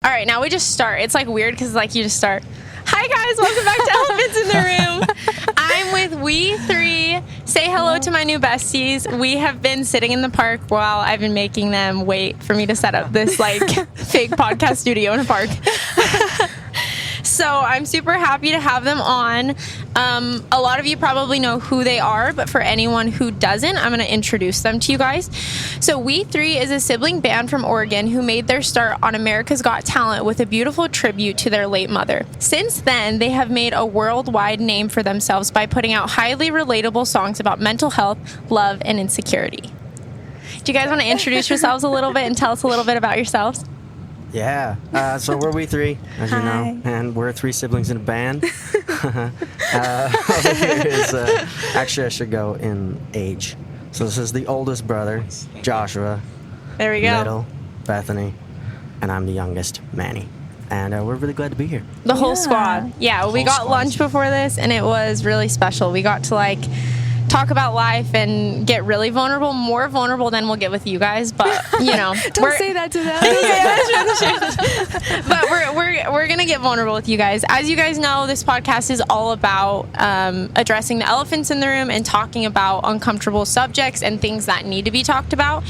All right, now we just start. It's like weird because like you just start. Hi guys, welcome back to Elephants in the Room. I'm with We Three. Say hello to my new besties. We have been sitting in the park while I've been making them wait for me to set up this like fake podcast studio in a park. So I'm super happy to have them on. A lot of you probably know who they are, but for anyone who doesn't, I'm going to introduce them to you guys. So We Three is a sibling band from Oregon who made their start on America's Got Talent with a beautiful tribute to their late mother. Since then, they have made a worldwide name for themselves by putting out highly relatable songs about mental health, love, and insecurity. Do you guys want to introduce yourselves a little bit and tell us a little bit about yourselves? Yeah, so we're We Three, as you know, and we're 3 siblings in a band. Over here is, actually I should go in age. So this is the oldest brother, Joshua. There we go. Middle, Bethany, and I'm the youngest, Manny. And we're really glad to be here. The whole squad. Yeah, we got lunch before this, and it was really special. We got to, like, talk about life and get really vulnerable, more vulnerable than we'll get with you guys, but you know. Don't say that to them. But we're gonna get vulnerable with you guys. As you guys know, this podcast is all about addressing the elephants in the room and talking about uncomfortable subjects and things that need to be talked about.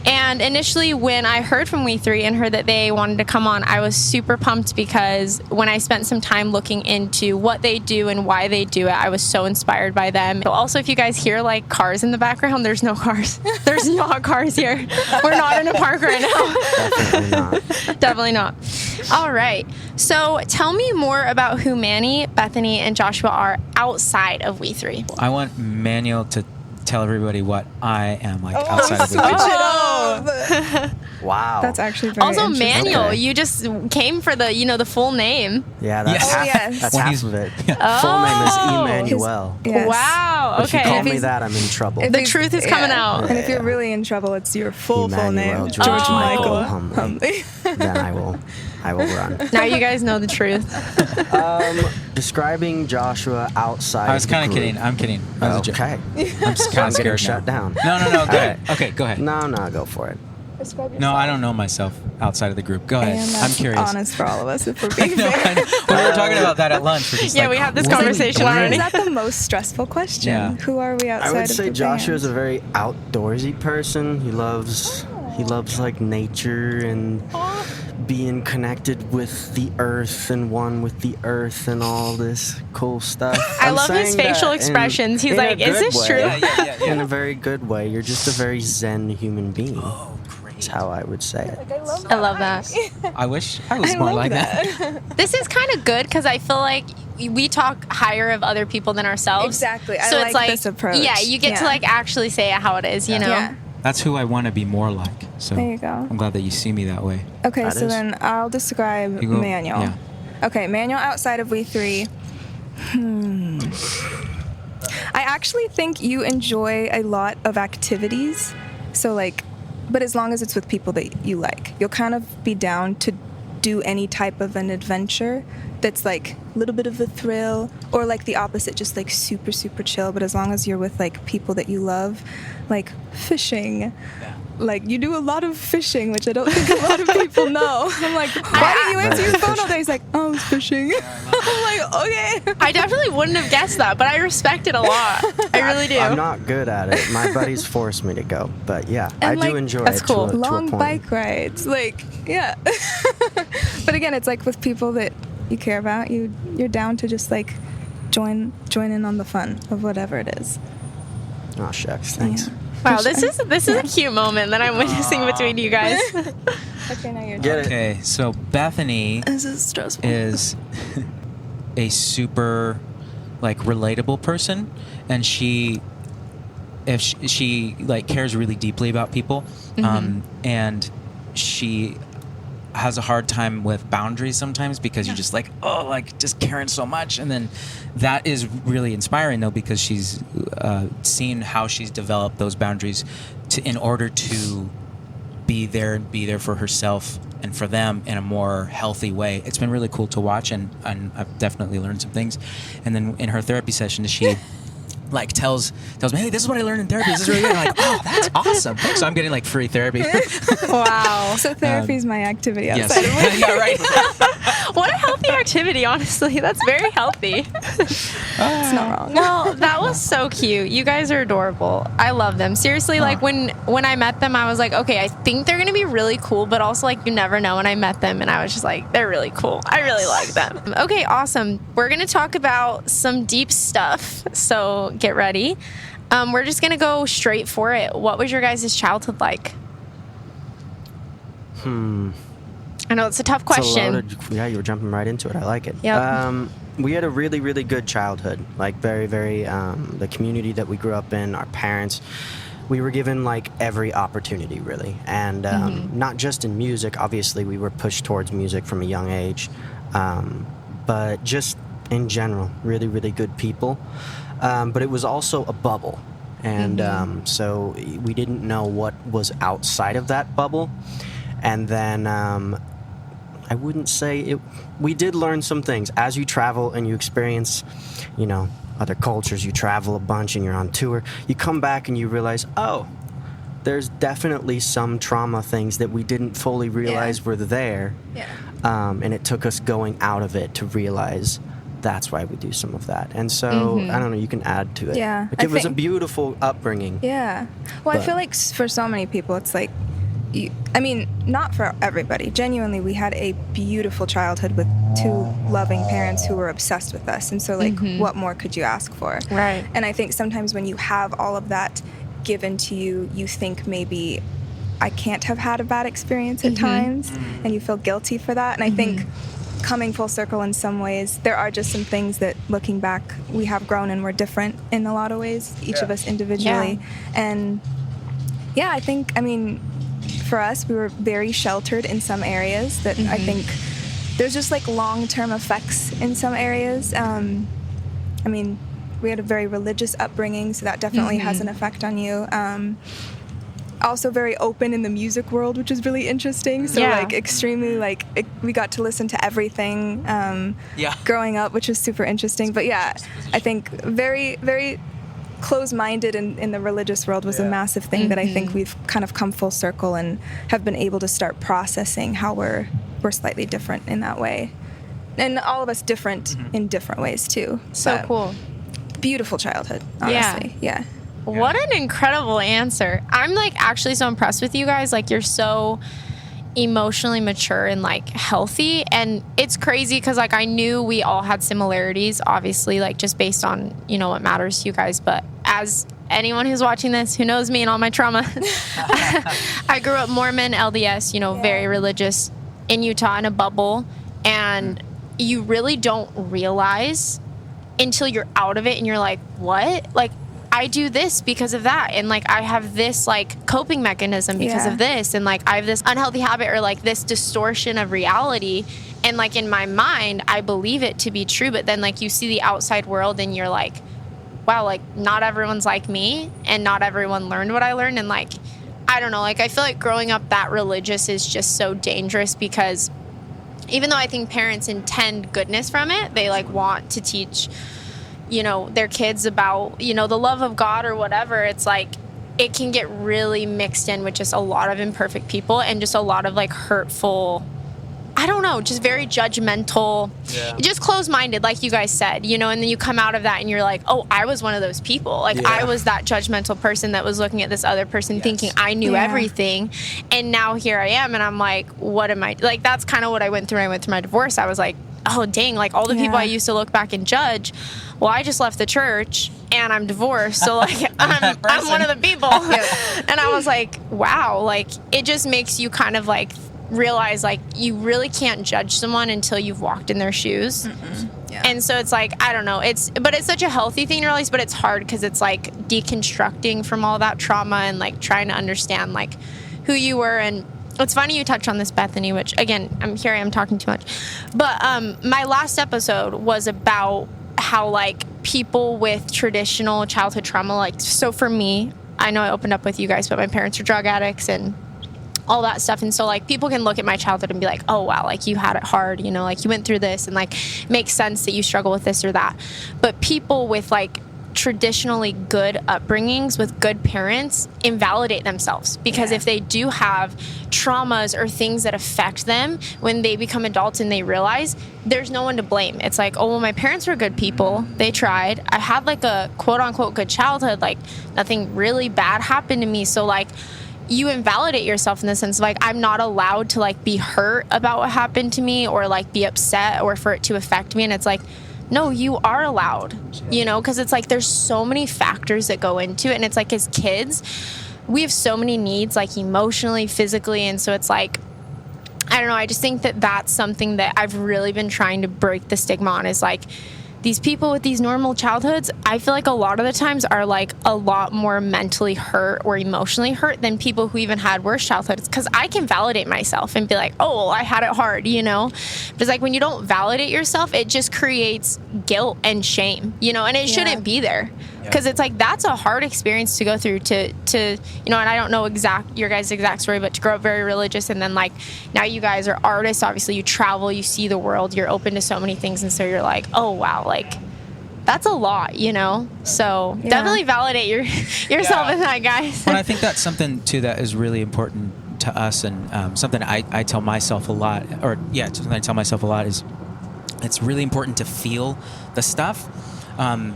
And initially, when I heard from We Three and heard that they wanted to come on, I was super pumped because when I spent some time looking into what they do and why they do it, I was so inspired by them. Also, if you guys hear like cars in the background, there's no cars. There's not cars here. We're not in a park right now. Definitely not. Definitely not. All right. So tell me more about who Manny, Bethany, and Joshua are outside of We Three. I want Manuel to tell everybody what I am like outside of We Three. Wow. That's actually very Also, interesting. Manuel, Okay. you just came for the, the full name. Yeah, that's Yes. half, yes. that's When half he's- of it. yeah. Full name is Emmanuel. Yes. Wow. If you Okay. call me that, I'm in trouble. If The truth is coming out. And if you're really in trouble, it's your full Emmanuel name, George George Michael Michael Humbly. Then I will run. Now you guys know the truth. Describing Joshua outside. I was kind of kidding. I'm kidding. I was a joke. Okay. I'm just kind I'm of getting scared shut now. down. No. Go All ahead. right. Okay, go ahead. No, go for it. No, I don't know myself outside of the group. Go ahead. And I'm that's curious. honest for all of us, if we're I being know, fair. I know. When we were talking about that at lunch, we're just Yeah, like, we had this what are we conversation doing? already. Is that the most stressful question? Yeah. Who are we outside I would of say the Joshua is a band? very outdoorsy person. He loves like nature and being connected with the earth and one with the earth and all this cool stuff. I I'm love his saying facial that expressions. He's in a like, "Is good this way. true?" Yeah. In a very good way. You're just a very zen human being. Oh, great. That's how I would say it. I love that. I wish I was I more love like that. This is kind of good because I feel like we talk higher of other people than ourselves. Exactly. I So like it's like this approach. Yeah, you get to Yeah. like actually say it how it is, you know? Yeah. That's who I want to be more like. So There you go. I'm glad that you see me that way. Okay, That so is. then I'll describe You go- Manuel. yeah. Okay, Manuel outside of We Three. I actually think you enjoy a lot of activities. So like, but as long as it's with people that you like, you'll kind of be down to do any type of an adventure that's like a little bit of a thrill, or like the opposite, just like super, super chill. But as long as you're with like people that you love, like fishing. Like, you do a lot of fishing, which I don't think a lot of people know. I'm like, why didn't you answer your phone all day? He's like, oh, I was fishing. I'm like, okay. I definitely wouldn't have guessed that, but I respect it a lot. I really do. I'm not good at it. My buddies force me to go. But yeah, I And, do like, enjoy that's it cool. to a Long point. bike rides. Like, yeah. But again, it's like with people that you care about, you're down to just like join in on the fun of whatever it is. Oh, shucks. Thanks. Yeah. Wow, this is a cute moment that I'm witnessing between you guys. Okay, now you're Get it? Okay, so Bethany This is stressful. is a super like relatable person, and she like cares really deeply about people, and she has a hard time with boundaries sometimes because you're just like, oh, like just caring so much. And then that is really inspiring though, because she's seen how she's developed those boundaries in order to be there for herself and for them in a more healthy way. It's been really cool to watch, and I've definitely learned some things. And then in her therapy session, she like tells me, hey, this is what I learned in therapy. This is really good. I'm like, oh, that's awesome. Thanks. So I'm getting like free therapy. Wow. So therapy is my activity Yes. outside of work. Yeah, right. What a healthy activity, honestly. That's very healthy. It's not wrong. Well, that was so cute. You guys are adorable. I love them. Seriously, like when I met them, I was like, okay, I think they're gonna be really cool, but also like you never know. When I met them, and I was just like, they're really cool. I really like them. Okay, awesome. We're gonna talk about some deep stuff. So get ready. We're just gonna go straight for it. What was your guys' childhood like? I know it's a tough question. Yeah, you were jumping right into it. I like it. Yep. We had a really, really good childhood. Like very, very, the community that we grew up in, our parents, we were given like every opportunity really. And not just in music, obviously we were pushed towards music from a young age, but just in general, really, really good people. But it was also a bubble. And so we didn't know what was outside of that bubble. And then I wouldn't say it. We did learn some things as you travel and you experience, you know, other cultures. You travel a bunch and you're on tour. You come back and you realize, oh, there's definitely some trauma things that we didn't fully realize were there. Yeah. And it took us going out of it to realize that's why we do some of that. And so I don't know. You can add to it. Yeah, Like, it was a beautiful upbringing. Yeah. Well, I But- feel like for so many people, it's like, I mean, not for everybody. Genuinely, we had a beautiful childhood with two loving parents who were obsessed with us. And so, like, what more could you ask for? Right. And I think sometimes when you have all of that given to you, you think maybe I can't have had a bad experience at times, and you feel guilty for that. And I think coming full circle in some ways, there are just some things that, looking back, we have grown and we're different in a lot of ways, each of us individually. And yeah, I think, I mean, for us, we were very sheltered in some areas that I think there's just like long-term effects in some areas. I mean, we had a very religious upbringing, so that definitely has an effect on you. Also very open in the music world, which is really interesting. So like extremely like we got to listen to everything growing up, which is super interesting. But yeah, I think very, very close-minded in the religious world was a massive thing that I think we've kind of come full circle and have been able to start processing how we're slightly different in that way. And all of us different in different ways too. So But cool. Beautiful childhood, honestly. Yeah. What an incredible answer. I'm like actually so impressed with you guys. Like you're so emotionally mature and like healthy, and it's crazy because like I knew we all had similarities, obviously, like just based on, you know, what matters to you guys. But as anyone who's watching this who knows me and all my trauma, I grew up Mormon, LDS, you know, very religious in Utah in a bubble, and you really don't realize until you're out of it and you're like, what? Like, I do this because of that, and like I have this like coping mechanism because of this, and like I have this unhealthy habit or like this distortion of reality, and like in my mind I believe it to be true, but then like you see the outside world and you're like, wow, like not everyone's like me, and not everyone learned what I learned. And like I don't know, like I feel like growing up that religious is just so dangerous, because even though I think parents intend goodness from it, they like want to teach, you know, their kids about, you know, the love of God or whatever. It's like it can get really mixed in with just a lot of imperfect people and just a lot of like hurtful, I don't know, just very judgmental, just closed-minded, like you guys said, you know. And then you come out of that and you're like, oh, I was one of those people. Like I was that judgmental person that was looking at this other person thinking I knew everything. And now here I am, and I'm like, what am I, like that's kind of what I went through. I went through my divorce. I was like, oh dang, like all the people I used to look back and judge, well, I just left the church and I'm divorced, so like I'm one of the people. And I was like, wow, like it just makes you kind of like realize like you really can't judge someone until you've walked in their shoes. And so it's like, I don't know, it's such a healthy thing to realize, but it's hard because it's like deconstructing from all that trauma and like trying to understand like who you were. And it's funny you touched on this, Bethany, which again, I'm talking too much, but my last episode was about how like people with traditional childhood trauma, like, so for me, I know I opened up with you guys, but my parents were drug addicts and all that stuff. And so like people can look at my childhood and be like, oh wow, like you had it hard, you know, like you went through this, and like makes sense that you struggle with this or that. But people with like traditionally good upbringings with good parents invalidate themselves, because if they do have traumas or things that affect them when they become adults and they realize, there's no one to blame. It's like, oh, well, my parents were good people, they tried, I had like a quote unquote good childhood, like nothing really bad happened to me. So like you invalidate yourself in the sense of like, I'm not allowed to like be hurt about what happened to me or like be upset or for it to affect me. And it's like, no, you are allowed, you know, because it's like there's so many factors that go into it. And it's like as kids, we have so many needs, like emotionally, physically. And so it's like, I don't know, I just think that that's something that I've really been trying to break the stigma on, is like these people with these normal childhoods, I feel like a lot of the times are like a lot more mentally hurt or emotionally hurt than people who even had worse childhoods. Because I can validate myself and be like, oh, well, I had it hard, you know? But it's like when you don't validate yourself, it just creates guilt and shame, you know? And it shouldn't be there. Because it's like that's a hard experience to go through to you know, and I don't know your guys' exact story, but to grow up very religious and then like now you guys are artists, obviously you travel, you see the world, you're open to so many things, and so you're like, oh wow, like that's a lot, you know? So definitely validate yourself in that, guys. Well, I think that's something too that is really important to us, and something I tell myself a lot, something I tell myself a lot is it's really important to feel the stuff.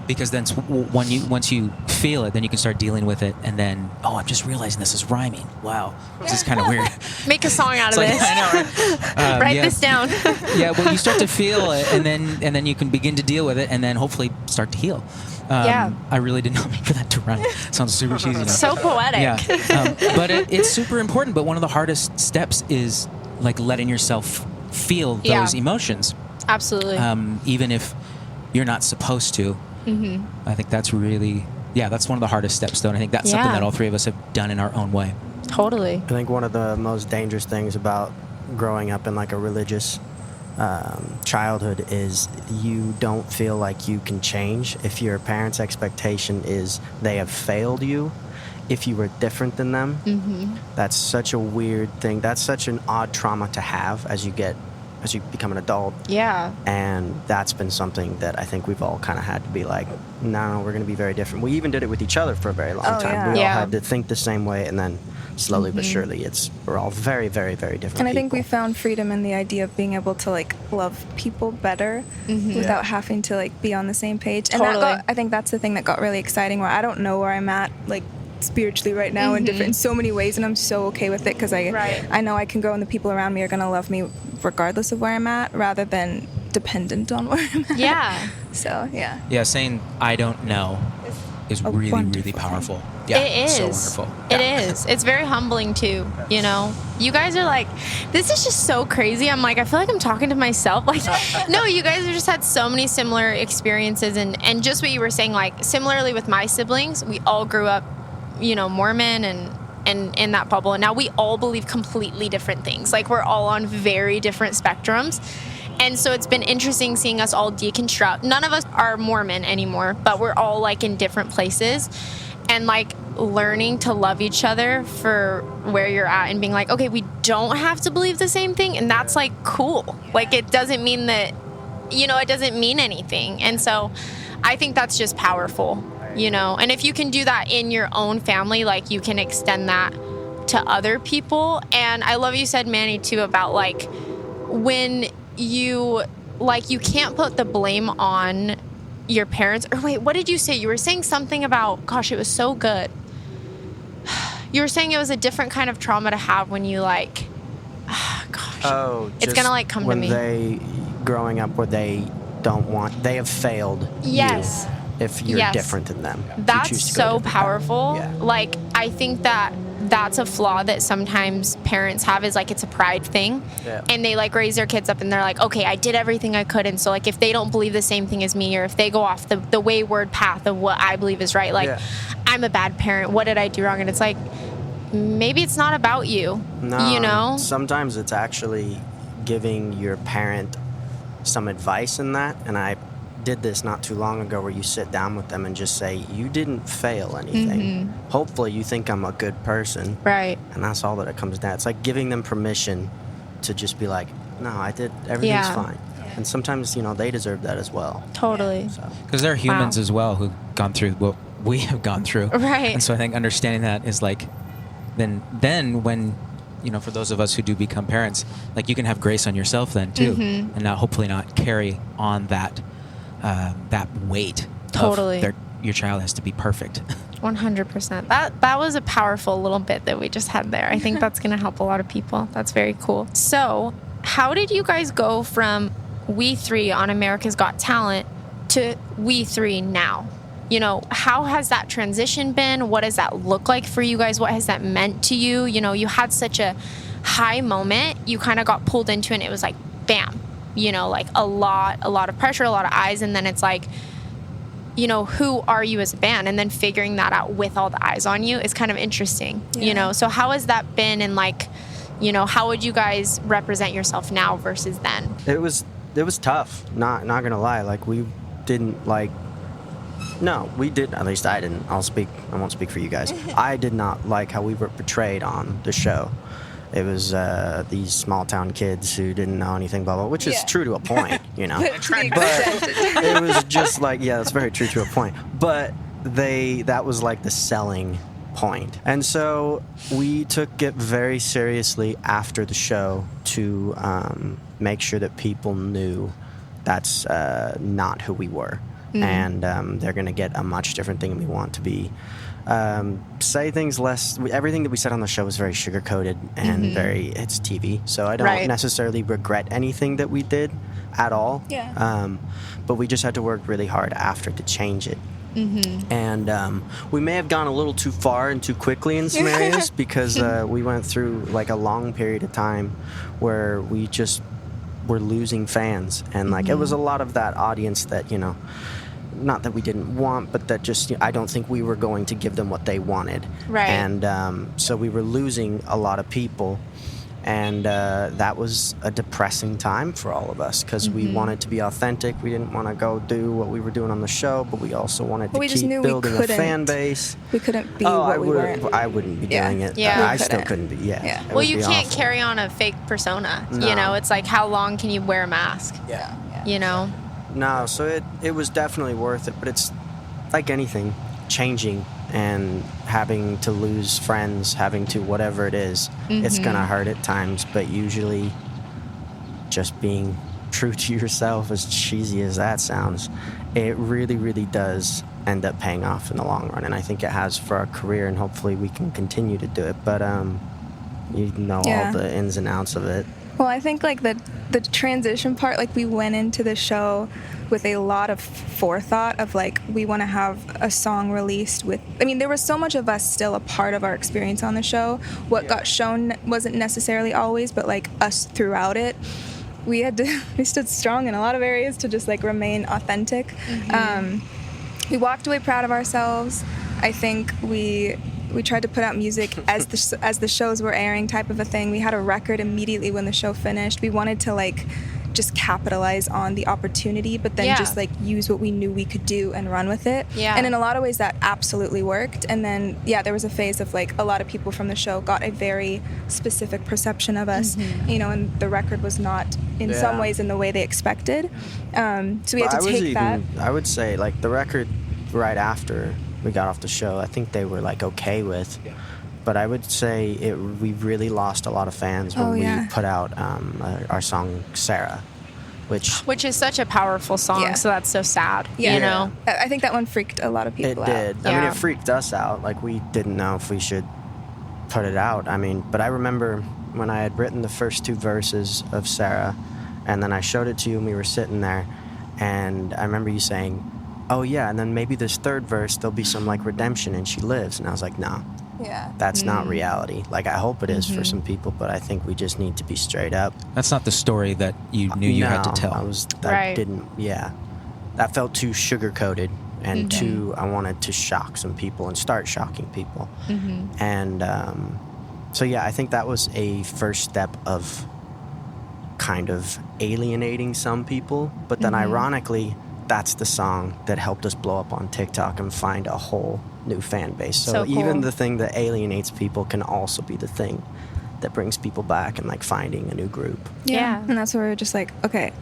Because then once you feel it, then you can start dealing with it, and then I'm just realizing this is rhyming. Wow, this is kind of weird. Make a song out of this. I know, right? Write this down. Well, you start to feel it, and then you can begin to deal with it, and then hopefully start to heal. I really did not mean for that to rhyme. Sounds super cheesy now. So poetic. Yeah, but it's super important. But one of the hardest steps is like letting yourself feel those emotions. Absolutely. Even if you're not supposed to. I think that's really, that's one of the hardest steps, though. And I think that's something that all three of us have done in our own way. Totally. I think one of the most dangerous things about growing up in like a religious childhood is you don't feel like you can change. If your parents' expectation is they have failed you, if you were different than them, that's such a weird thing. That's such an odd trauma to have as you become an adult. Yeah. And that's been something that I think we've all kind of had to be like, no, we're going to be very different. We even did it with each other for a very long time. We all had to think the same way, and then slowly but surely we're all very, very, very different And I think people. we found freedom in the idea of being able to like love people better without having to like be on the same page. And I think that's the thing that got really exciting, where I don't know where I'm at like spiritually right now in so many ways, and I'm so okay with it because I know I can grow, and the people around me are going to love me regardless of where I'm at, rather than dependent on where I'm at. Yeah. So Saying I don't know is really, really powerful. Thing. Yeah, it is. So wonderful. It is. It's very humbling too, you know? You guys are like, this is just so crazy. I'm like, I feel like I'm talking to myself. Like, no, you guys have just had so many similar experiences, and just what you were saying, like, similarly with my siblings, we all grew up, you know, Mormon and in that bubble, and now we all believe completely different things. Like, we're all on very different spectrums. And so it's been interesting seeing us all deconstruct. None of us are Mormon anymore, but we're all like in different places, and like learning to love each other for where you're at, and being like, okay, we don't have to believe the same thing, and that's like cool. Like, it doesn't mean that, you know, it doesn't mean anything. And so I think that's just powerful, you know? And if you can do that in your own family, like, you can extend that to other people. And I love you said, Manny, too, about like when you can't put the blame on your parents. Or wait, what did you say? You were saying something about, gosh, it was so good. You were saying it was a different kind of trauma to have when you like, gosh, it's gonna like come to me. When they growing up where they have failed. Yes. You if you're different than them. That's so powerful. Yeah. Like, I think that's a flaw that sometimes parents have, is like, it's a pride thing. Yeah. And they like raise their kids up and they're like, okay, I did everything I could. And so like, if they don't believe the same thing as me, or if they go off the wayward path of what I believe is right, like, I'm a bad parent. What did I do wrong? And it's like, maybe it's not about you. No, you know? Sometimes it's actually giving your parent some advice in that. And I did this not too long ago, where you sit down with them and just say, you didn't fail anything. Hopefully you think I'm a good person. Right. And that's all that it comes down. It's like giving them permission to just be like, no, I did, everything's fine. And sometimes, you know, they deserve that as well. Totally. Because they're humans as well, who gone through what we have gone through. Right. And so I think understanding that is like, then when, for those of us who do become parents, like you can have grace on yourself then too, and not hopefully not carry on that weight. Totally. Of your child has to be perfect. 100%. That was a powerful little bit that we just had there. I think that's going to help a lot of people. That's very cool. So, how did you guys go from We Three on America's Got Talent to We Three now? How has that transition been? What does that look like for you guys? What has that meant to you? You had such a high moment. You kind of got pulled into it and it was like, bam, like a lot of pressure, a lot of eyes. And then it's like, who are you as a band? And then figuring that out with all the eyes on you is kind of interesting, So how has that been? And like, how would you guys represent yourself now versus then? It was tough. Not gonna lie. Like we didn't like. No, we didn't. At least I didn't. I won't speak for you guys. I did not like how we were portrayed on the show. It was these small town kids who didn't know anything, blah blah, which is true to a point, But it was just like, that's very true to a point. But that was like the selling point. And so we took it very seriously after the show to make sure that people knew that's not who we were. And they're going to get a much different thing we want to be. Say things less. Everything that we said on the show was very sugar-coated and it's TV. So I don't necessarily regret anything that we did at all. Yeah. But we just had to work really hard after to change it. And we may have gone a little too far and too quickly in some areas because we went through like a long period of time where we just were losing fans. And like it was a lot of that audience that, not that we didn't want, but that just, I don't think we were going to give them what they wanted. Right. And so we were losing a lot of people. And that was a depressing time for all of us because we wanted to be authentic. We didn't want to go do what we were doing on the show, but we also wanted to keep building a fan base. We couldn't be what we weren't. I wouldn't be doing it. Yeah. I still couldn't be. Yeah. Well, you can't carry on a fake persona. No. It's like, how long can you wear a mask? Yeah. No, so it was definitely worth it, but it's like anything, changing and having to lose friends, having to whatever it is, it's going to hurt at times, but usually just being true to yourself, as cheesy as that sounds, it really, really does end up paying off in the long run, and I think it has for our career, and hopefully we can continue to do it, but all the ins and outs of it. Well, I think like the transition part, like we went into the show with a lot of forethought of like, we want to have a song released with, there was so much of us still a part of our experience on the show. What got shown wasn't necessarily always, but like us throughout it, we stood strong in a lot of areas to just like remain authentic. We walked away proud of ourselves. I think we tried to put out music as the shows were airing, type of a thing. We had a record immediately when the show finished. We wanted to like just capitalize on the opportunity, but then just like use what we knew we could do and run with it. Yeah. And in a lot of ways that absolutely worked. And then there was a phase of like a lot of people from the show got a very specific perception of us, and the record was not in some ways in the way they expected. So we had to take that. I would say like the record right after we got off the show, I think they were like okay with. But I would say we really lost a lot of fans when we put out our song Sarah, which is such a powerful song. So that's so sad. I think that one freaked a lot of people out. It did. I mean, it freaked us out. Like we didn't know if we should put it out. But I remember when I had written the first two verses of Sarah, and then I showed it to you, and we were sitting there, and I remember you saying, "Oh yeah," and then maybe this third verse there'll be some like redemption and she lives, and I was like, no. Yeah. That's not reality. Like, I hope it is for some people, but I think we just need to be straight up. That's not the story that you knew you had to tell. That felt too sugar-coated and too, I wanted to shock some people and start shocking people. And I think that was a first step of kind of alienating some people, but then ironically, that's the song that helped us blow up on TikTok and find a whole new fan base. So cool. Even the thing that alienates people can also be the thing that brings people back and like finding a new group. Yeah. And that's where we're just like, okay,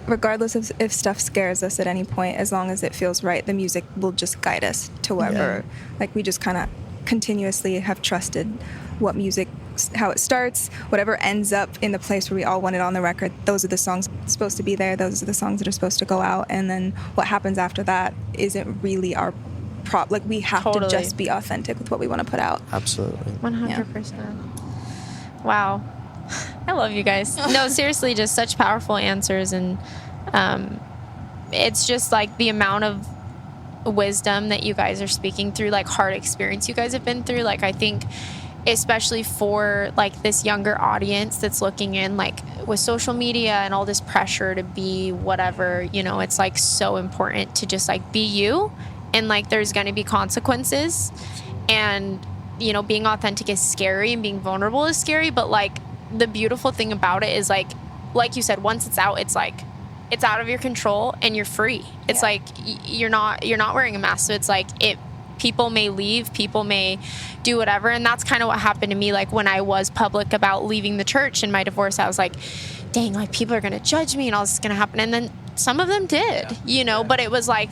regardless of if stuff scares us at any point, as long as it feels right, the music will just guide us to wherever. Like, we just kind of continuously have trusted what music, how it starts, whatever ends up in the place where we all want it on the record. Those are the songs supposed to be there. Those are the songs that are supposed to go out. And then what happens after that isn't really our like, we have to just be authentic with what we want to put out. Absolutely. 100%. Wow. I love you guys. No, seriously, just such powerful answers. And it's just like the amount of wisdom that you guys are speaking through, like hard experience you guys have been through. Like, I think especially for like this younger audience that's looking in, like with social media and all this pressure to be whatever, you know, it's like so important to just like be you, and like there's going to be consequences, and you know, being authentic is scary and being vulnerable is scary, but like the beautiful thing about it is like you said, once it's out, it's like it's out of your control and you're free. It's like you're not wearing a mask, so it's like people may leave, people may do whatever. And that's kind of what happened to me. Like when I was public about leaving the church and my divorce, I was like, dang, like people are going to judge me and all this is going to happen. And then some of them did, you know, but it was like,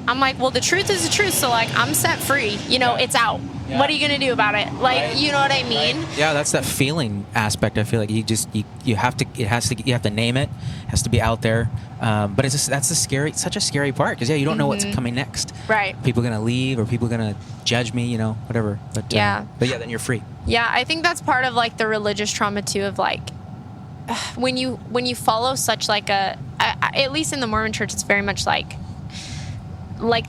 I'm like, well, the truth is the truth. So like, I'm set free, you know, it's out. What are you going to do about it? Like, you know what I mean? Yeah, that's that feeling aspect. I feel like you have to name it. It has to be out there. But it's just, that's such a scary part, because you don't know what's coming next. Right. People going to leave, or people going to judge me, you know, whatever. But then you're free. Yeah, I think that's part of like the religious trauma too, of like when you follow such like at least in the Mormon church, it's very much like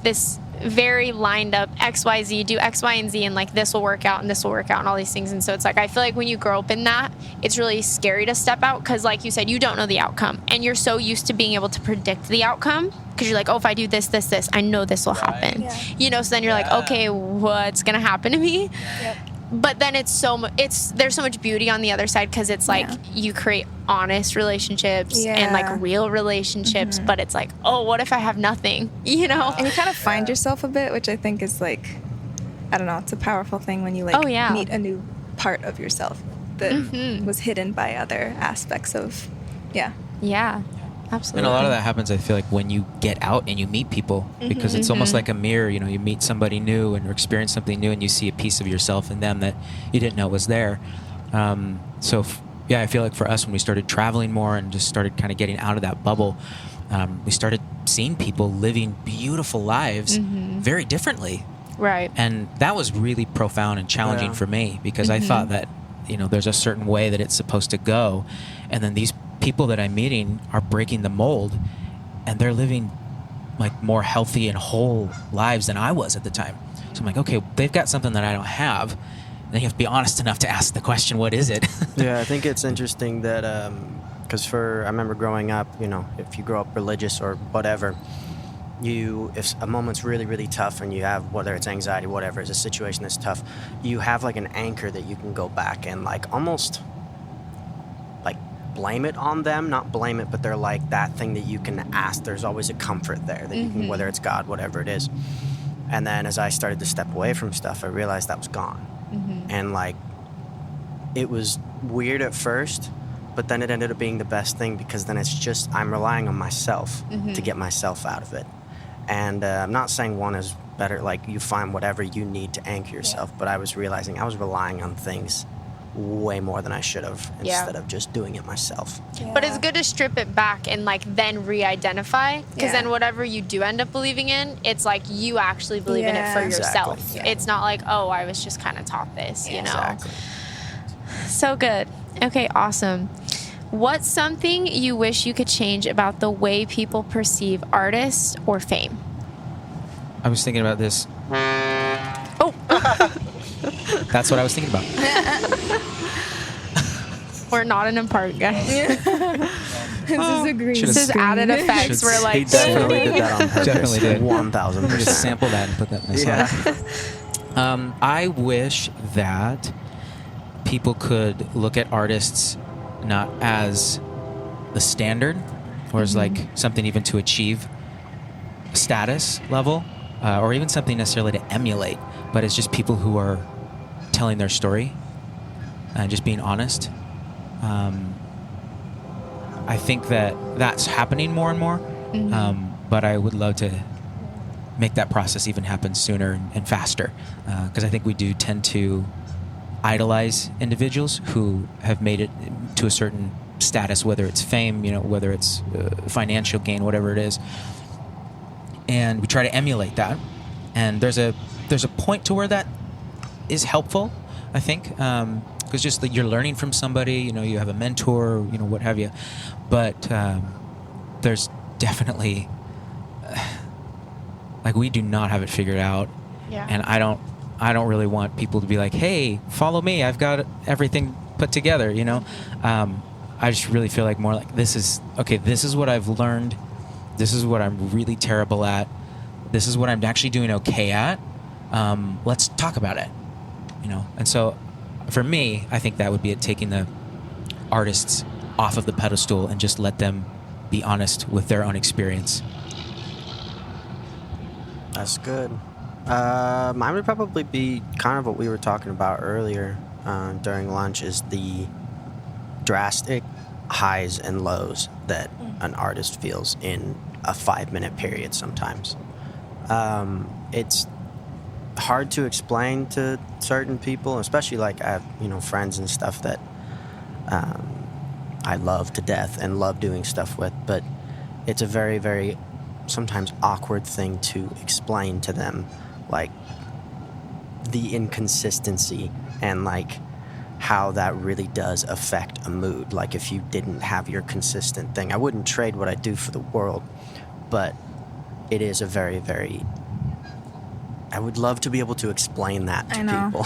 this very lined up XYZ, do X, Y, and Z, and like this will work out and this will work out and all these things. And so it's like, I feel like when you grow up in that, it's really scary to step out, because like you said, you don't know the outcome, and you're so used to being able to predict the outcome, because you're like, oh, if I do this, I know this will happen. You know, so then you're like, okay, what's gonna happen to me? But then there's so much beauty on the other side, because it's like you create honest relationships and like real relationships, but it's like, oh, what if I have nothing, you know? And you kind of find yourself a bit, which I think is like, I don't know, it's a powerful thing when you like meet a new part of yourself that was hidden by other aspects of, Absolutely. And a lot of that happens, I feel like, when you get out and you meet people, because it's almost like a mirror. You know, you meet somebody new and experience something new, and you see a piece of yourself in them that you didn't know was there. I feel like for us, when we started traveling more and just started kind of getting out of that bubble, we started seeing people living beautiful lives very differently. Right. And that was really profound and challenging for me, because I thought that, you know, there's a certain way that it's supposed to go, and then these people that I'm meeting are breaking the mold, and they're living like more healthy and whole lives than I was at the time. So I'm like, okay, they've got something that I don't have. And you have to be honest enough to ask the question, what is it? Yeah, I think it's interesting that, because I remember growing up, you know, if you grow up religious or whatever, if a moment's really, really tough, and you have, whether it's anxiety, whatever, it's a situation that's tough, you have like an anchor that you can go back and like almost like blame it on them, not blame it, but they're like that thing that you can ask. There's always a comfort there that you can, whether it's God, whatever it is. And then as I started to step away from stuff, I realized that was gone. And like, it was weird at first, but then it ended up being the best thing, because then it's just, I'm relying on myself to get myself out of it. And I'm not saying one is better, like you find whatever you need to anchor yourself, but I was realizing I was relying on things way more than I should have, instead of just doing it myself. But it's good to strip it back and like then re-identify, because then whatever you do end up believing in, it's like you actually believe in it for yourself. It's not like, oh, I was just kind of taught this, you know. So good. Okay, awesome. What's something you wish you could change about the way people perceive artists or fame? I was thinking about this. Oh. That's what I was thinking about. We're not in a park, guys. This is a green This is added effects. We're like, He definitely did that on purpose. Definitely did. 1,000%. Just sample that and put that in myself. I wish that people could look at artists not as the standard, or as like something even to achieve status level, or even something necessarily to emulate, but it's just people who are telling their story and just being honest. I think that that's happening more and more. But I would love to make that process even happen sooner and faster, because I think we do tend to idolize individuals who have made it to a certain status, whether it's fame, whether it's financial gain, whatever it is, and we try to emulate that. And there's a point to where that is helpful, I think, because just that you're learning from somebody, you have a mentor, what have you, but there's definitely like we do not have it figured out, and I don't really want people to be like, hey, follow me, I've got everything put together, I just really feel like more like this is what I've learned, this is what I'm really terrible at, this is what I'm actually doing okay at, let's talk about it, and so for me, I think that would be it, taking the artists off of the pedestal and just let them be honest with their own experience. That's good. Mine would probably be kind of what we were talking about earlier during lunch, is the drastic highs and lows that an artist feels in a 5-minute period sometimes. It's hard to explain to certain people, especially like I have, friends and stuff that I love to death and love doing stuff with, but it's a very, very sometimes awkward thing to explain to them, like the inconsistency and like how that really does affect a mood. Like if you didn't have your consistent thing, I wouldn't trade what I do for the world, but it is a very, very, I would love to be able to explain that to people.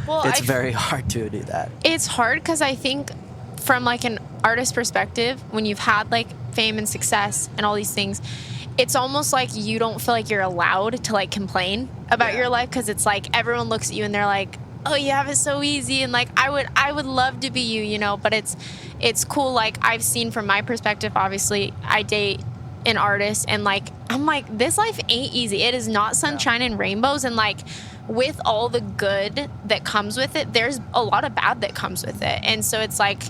Well, it's very hard to do that. It's hard because I think from like an artist perspective, when you've had like fame and success and all these things, it's almost like you don't feel like you're allowed to like complain about your life, because it's like everyone looks at you and they're like, oh, you have it so easy, and like I would love to be you, but it's cool. Like I've seen from my perspective, obviously I date an artist, and like I'm like, this life ain't easy. It is not sunshine and rainbows, and like with all the good that comes with it, there's a lot of bad that comes with it. And so it's like,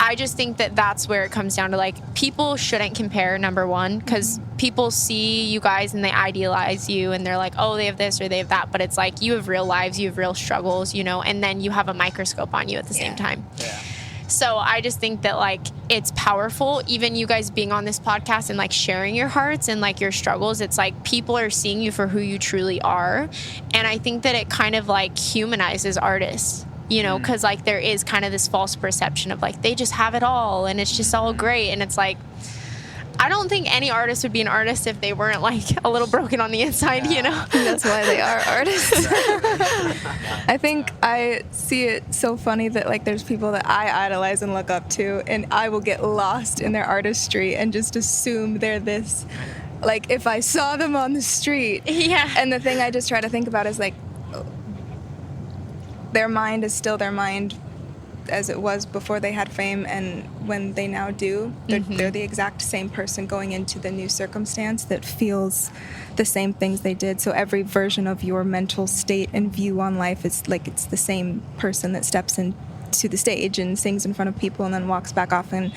I just think that that's where it comes down to, like, people shouldn't compare, number one, because people see you guys and they idealize you and they're like, oh, they have this or they have that. But it's like, you have real lives, you have real struggles, and then you have a microscope on you at the same time. Yeah. So I just think that, like, it's powerful, even you guys being on this podcast and, like, sharing your hearts and, like, your struggles. It's like people are seeing you for who you truly are. And I think that it kind of, like, humanizes artists. Because, like, there is kind of this false perception of, like, they just have it all and it's just all great. And it's like, I don't think any artist would be an artist if they weren't, like, a little broken on the inside, That's why they are artists. I think I see it so funny that, like, there's people that I idolize and look up to, and I will get lost in their artistry and just assume they're this, like, if I saw them on the street. Yeah. And the thing I just try to think about is, like, their mind is still their mind as it was before they had fame, and when they now do, they're the exact same person going into the new circumstance that feels the same things they did. So every version of your mental state and view on life is like, it's the same person that steps into the stage and sings in front of people and then walks back off and,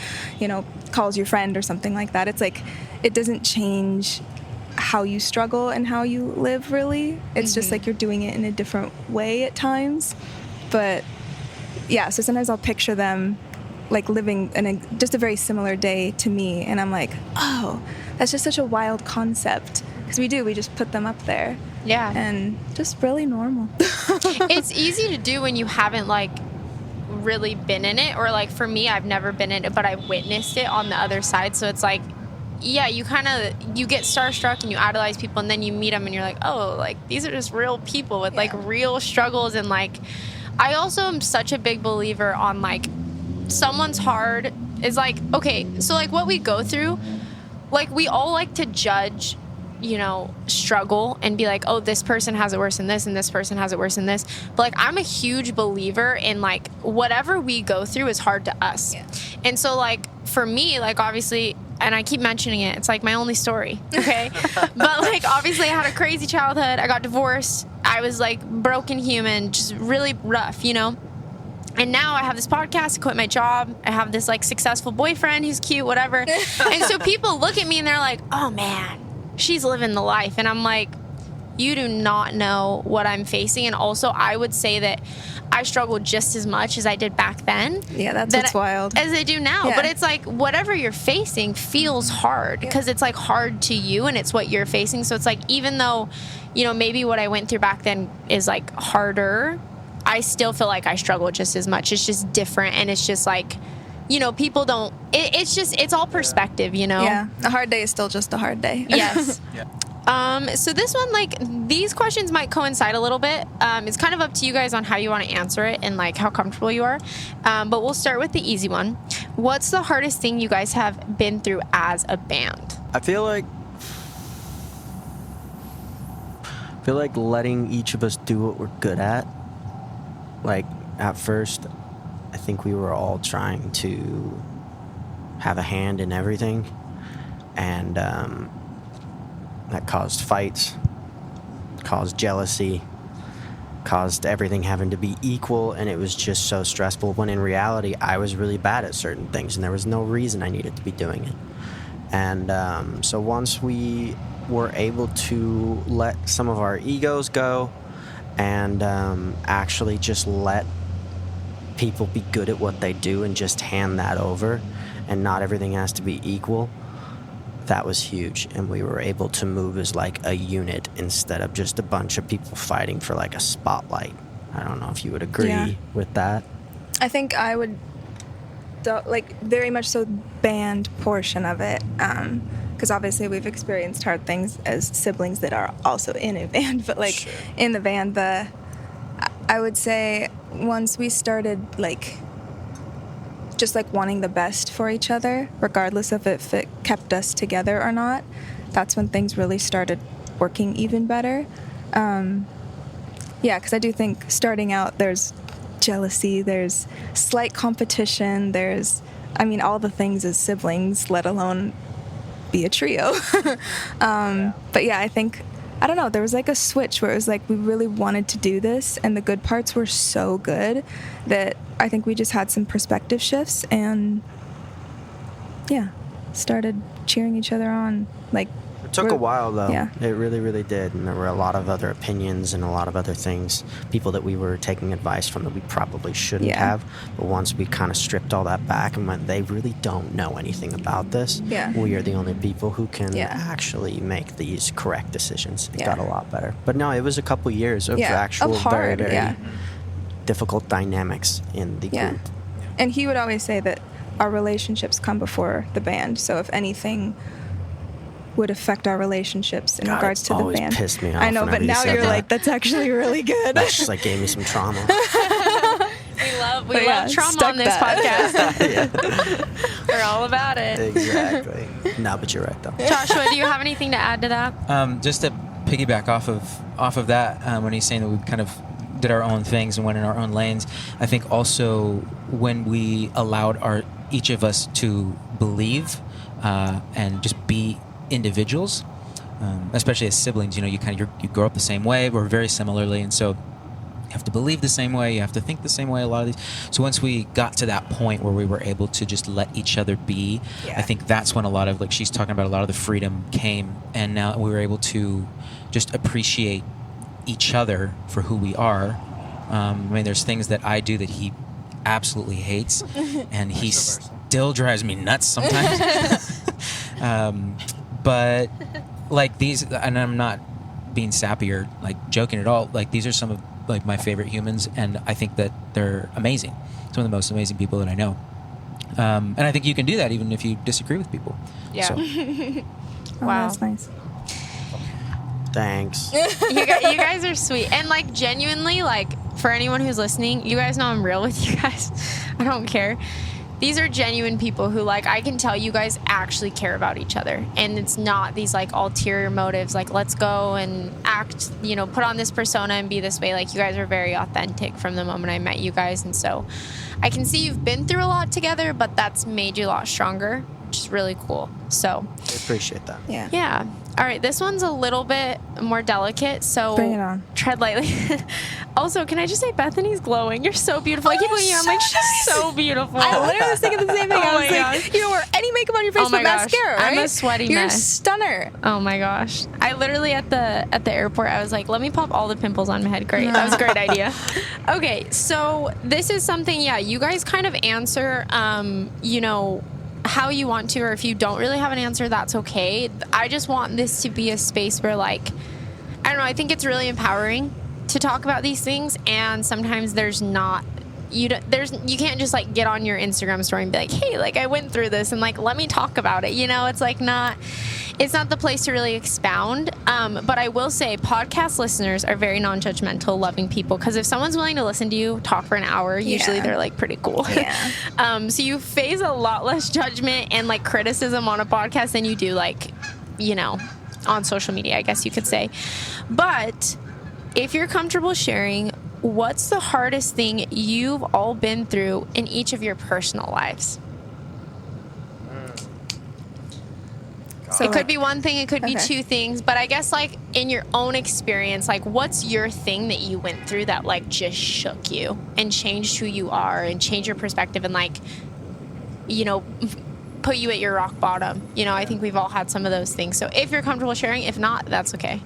calls your friend or something like that. It's like, it doesn't change how you struggle and how you live, really. It's just like you're doing it in a different way at times. But yeah, so sometimes I'll picture them like living in just a very similar day to me, and I'm like, oh, that's just such a wild concept, because we just put them up there. Yeah. And just really normal. It's easy to do when you haven't, like, really been in it, or, like, for me, I've never been in it, but I've witnessed it on the other side. So it's like, yeah, you get starstruck and you idolize people, and then you meet them and you're like, oh, like, these are just real people with like real struggles. And like, I also am such a big believer on, like, someone's hard is like, okay, so like what we go through, like, we all like to judge, struggle and be like, oh, this person has it worse than this and this person has it worse than this. But like, I'm a huge believer in, like, whatever we go through is hard to us. Yeah. And so, like, for me, like, obviously, and I keep mentioning it, it's like my only story, okay? But, like, obviously I had a crazy childhood. I got divorced. I was, like, broken human, just really rough, And now I have this podcast, I quit my job. I have this like successful boyfriend who's cute, whatever. And so people look at me and they're like, oh man, she's living the life. And I'm like, you do not know what I'm facing. And also I would say that I struggled just as much as I did back then. Yeah, that's what's wild. As I do now. Yeah. But it's like whatever you're facing feels hard because it's like hard to you and it's what you're facing. So it's like even though, you know, maybe what I went through back then is like harder, I still feel like I struggle just as much. It's just different. And it's just like, you know, people don't, it's all perspective, you know? Yeah, a hard day is still just a hard day. Yes. Yeah. So this one, like, these questions might coincide a little bit. It's kind of up to you guys on how you want to answer it and, like, how comfortable you are. But we'll start with the easy one. What's the hardest thing you guys have been through as a band? I feel like letting each of us do what we're good at. Like, at first, I think we were all trying to have a hand in everything. And that caused fights, caused jealousy, caused everything having to be equal, and it was just so stressful, when in reality, I was really bad at certain things, and there was no reason I needed to be doing it. And so once we were able to let some of our egos go and actually just let people be good at what they do and just hand that over, and not everything has to be equal, that was huge. And we were able to move as like a unit instead of just a bunch of people fighting for like a spotlight. I don't know if you would agree with that. I think I would, like, very much so band portion of it. Because obviously we've experienced hard things as siblings that are also in a band. But, like, in the band, I would say once we started, like, just, like, wanting the best for each other, regardless of if it kept us together or not, that's when things really started working even better. Yeah, because I do think starting out, there's jealousy, there's slight competition, there's, I mean, all the things as siblings, let alone be a trio. But yeah, I think, I don't know, there was like a switch where it was like we really wanted to do this, and the good parts were so good that I think we just had some perspective shifts and, yeah, started cheering each other on. Like, it took a while, though. Yeah. It really, really did. And there were a lot of other opinions and a lot of other things, people that we were taking advice from that we probably shouldn't have. But once we kind of stripped all that back and went, they really don't know anything about this. Yeah. We are the only people who can actually make these correct decisions. It got a lot better. But no, it was a couple years of actual hard, very, very difficult dynamics in the group. And he would always say that our relationships come before the band. So if anything would affect our relationships in regards to the band. Pissed me off. I know, but whenever now you said you're that. like, that's actually really good. That just like gave me some trauma. We love trauma on this podcast. We're all about it. Exactly. No, but you're right, though. Joshua, do you have anything to add to that? Just to piggyback off of that, when he's saying that we kind of did our own things and went in our own lanes, I think also when we allowed each of us to believe and just be individuals, especially as siblings, you know, you grow up the same way. We're very similarly, and so you have to believe the same way, you have to think the same way, a lot of these. So once we got to that point where we were able to just let each other be, I think that's when a lot of, like she's talking about, a lot of the freedom came, and now we were able to just appreciate each other for who we are. I mean, there's things that I do that he absolutely hates, and he still drives me nuts sometimes. But like these, and I'm not being sappy or like joking at all, like these are some of like my favorite humans, and I think that they're amazing, some of the most amazing people that I know. And I think you can do that even if you disagree with people. Yeah. So. Wow. That's nice. Thanks. You guys are sweet. And like genuinely, like for anyone who's listening, you guys know I'm real with you guys. I don't care. These are genuine people who, like, I can tell you guys actually care about each other. And it's not these, like, ulterior motives, like, let's go and act, you know, put on this persona and be this way. Like, you guys are very authentic from the moment I met you guys. And so I can see you've been through a lot together, but that's made you a lot stronger, which is really cool. So I appreciate that. Yeah. yeah. All right, this one's a little bit more delicate, so Bring it on. tread lightly. Also, can I just say Bethany's glowing? You're so beautiful. I keep looking at you, I'm like, she's so beautiful. I literally was thinking the same thing. Oh I was my like, gosh. you don't wear any makeup on your face Oh my but gosh. mascara, right? I'm a sweaty You're mess. a stunner. Oh my gosh. I literally at the airport, I was like, let me pop all the pimples on my head. Great. That was a great idea. Okay, so this is something, you guys kind of answer, how you want to, or if you don't really have an answer, that's okay. I just want this to be a space where, like, I don't know, I think it's really empowering to talk about these things, and sometimes there's not, you can't just like get on your Instagram story and be like, hey, like I went through this and like let me talk about it. It's like it's not the place to really expound. But I will say podcast listeners are very non-judgmental, loving people, because if someone's willing to listen to you talk for an hour, usually they're like pretty cool. Yeah. So you face a lot less judgment and like criticism on a podcast than you do like, on social media, I guess you could say. But if you're comfortable sharing, what's the hardest thing you've all been through in each of your personal lives? So It could be one thing, it could be Okay. two things, but I guess like in your own experience, like what's your thing that you went through that like just shook you and changed who you are and changed your perspective and like, put you at your rock bottom? I think we've all had some of those things. So if you're comfortable sharing, if not, that's okay.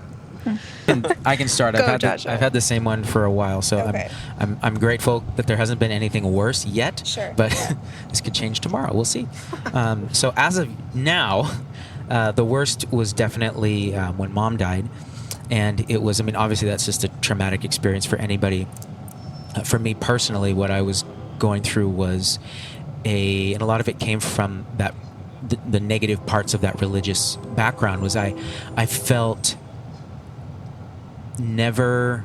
And I can start. Go, I've had the same one for a while, so Okay. I'm grateful that there hasn't been anything worse yet. Sure. But this could change tomorrow. We'll see. So as of now, the worst was definitely when Mom died, and it was. I mean, obviously that's just a traumatic experience for anybody. For me personally, what I was going through was and a lot of it came from that the negative parts of that religious background. Was I felt never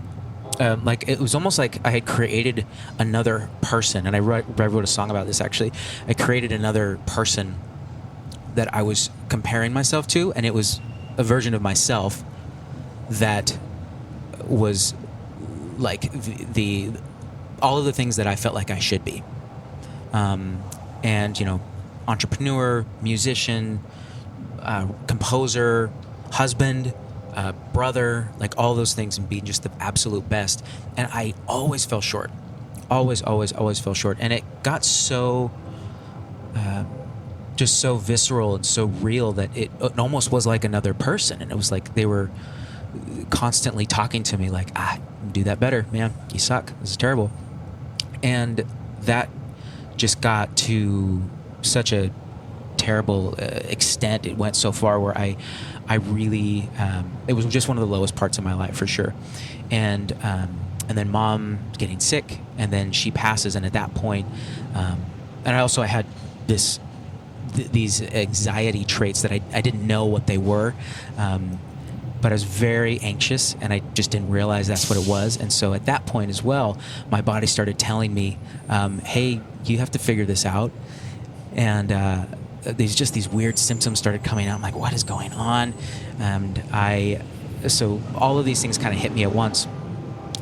like it was almost like I had created another person, and I wrote a song about this actually. I created another person that I was comparing myself to, and it was a version of myself that was like the all of the things that I felt like I should be. And entrepreneur, musician, composer, husband, brother, like all those things, and being just the absolute best. And I always fell short. Always fell short. And it got so, just so visceral and so real that it almost was like another person. And it was like they were constantly talking to me like, do that better, man. You suck. This is terrible. And that just got to such a terrible extent. It went so far where I really, it was just one of the lowest parts of my life for sure. And then Mom getting sick, and then she passes. And at that point, and I had these anxiety traits that I didn't know what they were. But I was very anxious, and I just didn't realize that's what it was. And so at that point as well, my body started telling me, hey, you have to figure this out. And these weird symptoms started coming out. I'm like, what is going on? And so all of these things kind of hit me at once.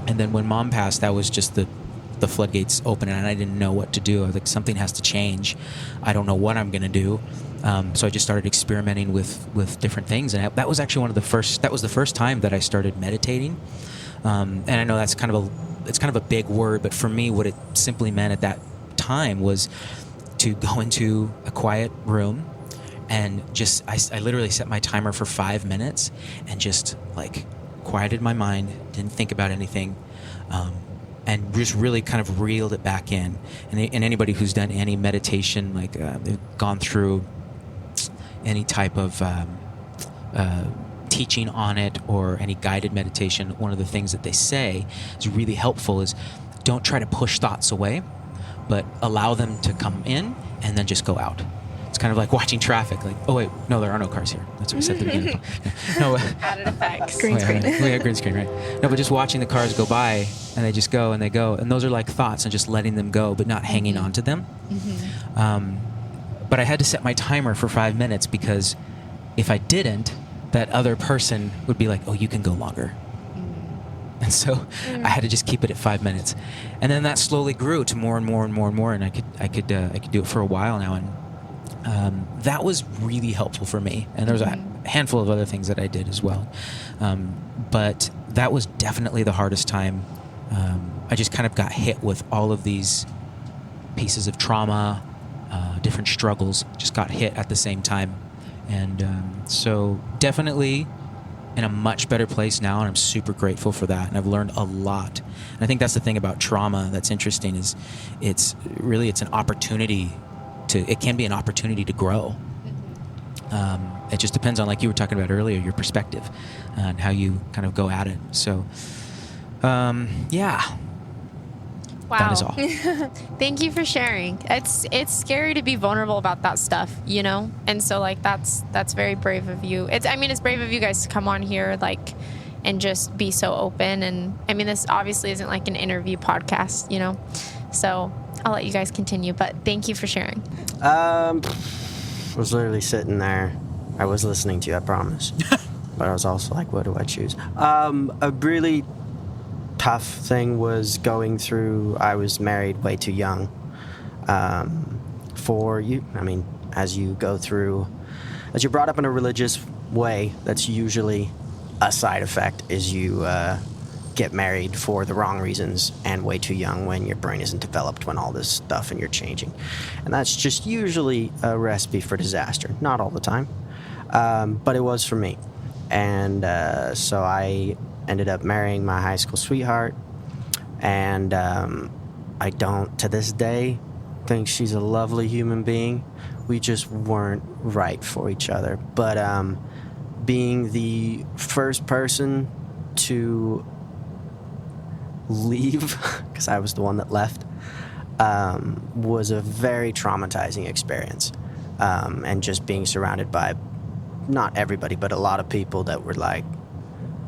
And then when Mom passed, that was just the floodgates open, and I didn't know what to do. I was like, something has to change. I don't know what I'm going to do. So I just started experimenting with different things, and that was actually that was the first time that I started meditating. And I know it's kind of a big word, but for me, what it simply meant at that time was to go into a quiet room and just I literally set my timer for 5 minutes and just like quieted my mind, didn't think about anything. And just really kind of reeled it back in. And anybody who's done any meditation, like they've gone through any type of teaching on it or any guided meditation, one of the things that they say is really helpful is don't try to push thoughts away, but allow them to come in and then just go out. It's kind of like watching traffic. Like, oh wait, no, there are no cars here. That's what I said at the beginning. No, Added effects. Green screen. Green screen, right? No, but just watching the cars go by, and they just go and they go, and those are like thoughts, and just letting them go, but not hanging on to them. But I had to set my timer for 5 minutes, because if I didn't, that other person would be like, oh, you can go longer. And so I had to just keep it at 5 minutes, and then that slowly grew to more and more and more and more, and I could do it for a while now. And that was really helpful for me. And there was a handful of other things that I did as well. But that was definitely the hardest time. I just kind of got hit with all of these pieces of trauma, different struggles, just got hit at the same time. And so definitely in a much better place now, and I'm super grateful for that. And I've learned a lot. And I think that's the thing about trauma that's interesting is it's an opportunity it can be an opportunity to grow. It just depends on, like you were talking about earlier, your perspective and how you kind of go at it. So, yeah. Wow. That is all. Thank you for sharing. It's scary to be vulnerable about that stuff, you know? And so like that's very brave of you. It's brave of you guys to come on here like and just be so open. And I mean, this obviously isn't like an interview podcast, you know? So I'll let you guys continue, but thank you for sharing. I was literally sitting there. I was listening to you, I promise. But I was also like, what do I choose? A really tough thing was going through, I was married way too young. For you, I mean, as you're brought up in a religious way, that's usually a side effect is you get married for the wrong reasons and way too young when your brain isn't developed, when all this stuff and you're changing. And that's just usually a recipe for disaster. Not all the time, but it was for me. And so I ended up marrying my high school sweetheart, and I don't, to this day, think she's a lovely human being. We just weren't right for each other. But being the first person to leave, because I was the one that left, was a very traumatizing experience. And just being surrounded by, not everybody, but a lot of people that were like,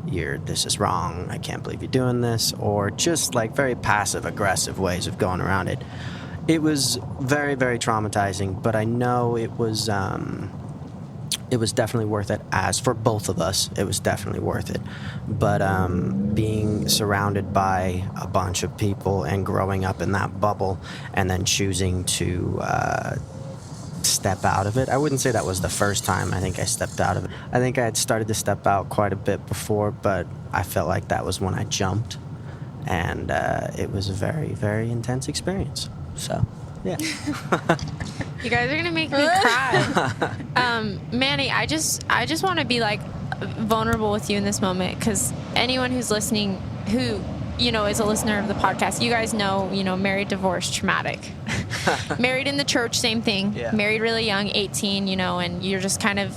this is wrong, I can't believe you're doing this, or just like very passive aggressive ways of going around it. It was very, very traumatizing, but I know it was definitely worth it. As for both of us, it was definitely worth it. But being surrounded by a bunch of people and growing up in that bubble and then choosing to step out of it. I wouldn't say that was the first time I think I stepped out of it. I think I had started to step out quite a bit before, but I felt like that was when I jumped. And it was a very, very intense experience. So, yeah. You guys are gonna make me cry. Manny, I just want to be like vulnerable with you in this moment, because anyone who's listening, who is a listener of the podcast, you guys know, married, divorced, traumatic. Married in the church, same thing. Yeah. Married really young, 18, and you're just kind of,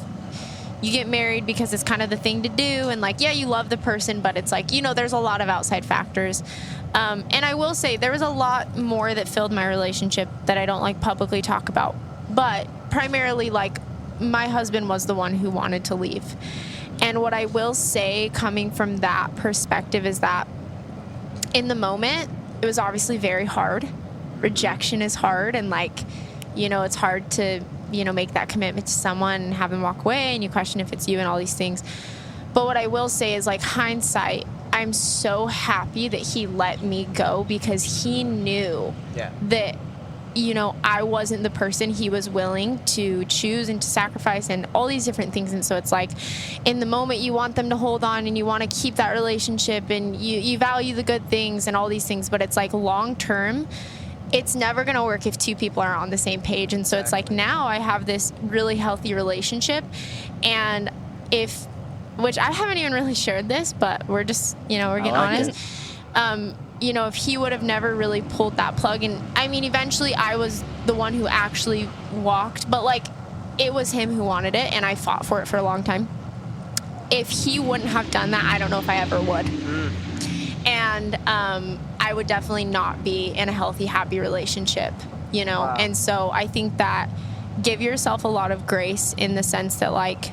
you get married because it's kind of the thing to do, and like, yeah, you love the person, but it's like, there's a lot of outside factors. And I will say there was a lot more that filled my relationship that I don't like publicly talk about. But primarily, like, my husband was the one who wanted to leave. And what I will say coming from that perspective is that in the moment, it was obviously very hard. Rejection is hard. And like, it's hard to, make that commitment to someone and have them walk away, and you question if it's you and all these things. But what I will say is, like, hindsight, I'm so happy that he let me go, because he knew that, I wasn't the person he was willing to choose and to sacrifice and all these different things. And so it's like, in the moment you want them to hold on and you want to keep that relationship and you value the good things and all these things. But it's like long term, it's never going to work if two people are on the same page. And so it's like, now I have this really healthy relationship. And which I haven't even really shared this, but we're just, we're getting honest. If he would have never really pulled that plug, and I mean, eventually I was the one who actually walked, but like, it was him who wanted it, and I fought for it for a long time. If he wouldn't have done that, I don't know if I ever would. And I would definitely not be in a healthy, happy relationship, Wow. And so I think that give yourself a lot of grace in the sense that, like,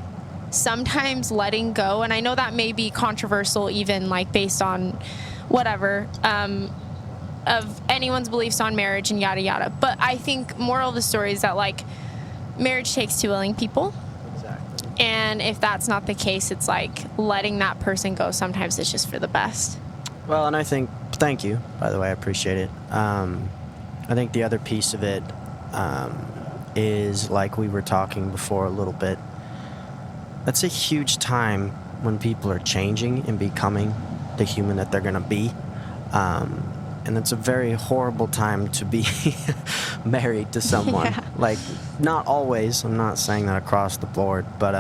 sometimes letting go, and I know that may be controversial, even like based on whatever of anyone's beliefs on marriage and yada yada, but I think moral of the story is that, like, marriage takes two willing people. Exactly. And if that's not the case, it's like letting that person go sometimes it's just for the best. Well, and I think, thank you, by the way, I appreciate it. I think the other piece of it, is, like we were talking before a little bit, that's a huge time when people are changing and becoming the human that they're going to be. And it's a very horrible time to be married to someone. Yeah. Like, not always. I'm not saying that across the board, but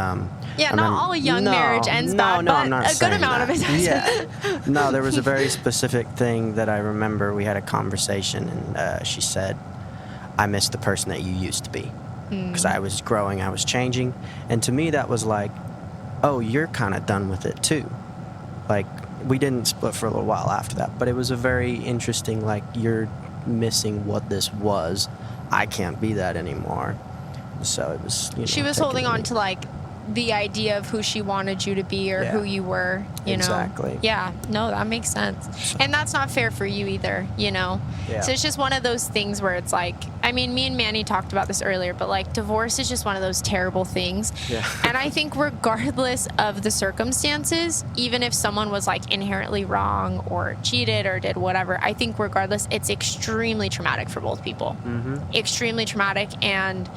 Yeah, not all a young marriage ends bad, no, but I'm not a good saying amount of that. it does. Yeah. No, there was a very specific thing that I remember. We had a conversation, and she said, "I miss the person that you used to be." Because I was growing, I was changing. And to me, that was like, oh, you're kind of done with it too. Like, we didn't split for a little while after that, but it was a very interesting, like, you're missing what this was. I can't be that anymore. So it was, She was holding on to, like, the idea of who she wanted you to be or who you were, you know? Exactly. Yeah, no, that makes sense. And that's not fair for you either, you know? Yeah. So it's just one of those things where it's like, I mean, me and Manny talked about this earlier, but like divorce is just one of those terrible things. Yeah. And I think regardless of the circumstances, even if someone was like inherently wrong or cheated or did whatever, I think regardless, it's extremely traumatic for both people. Mm-hmm. Extremely traumatic, and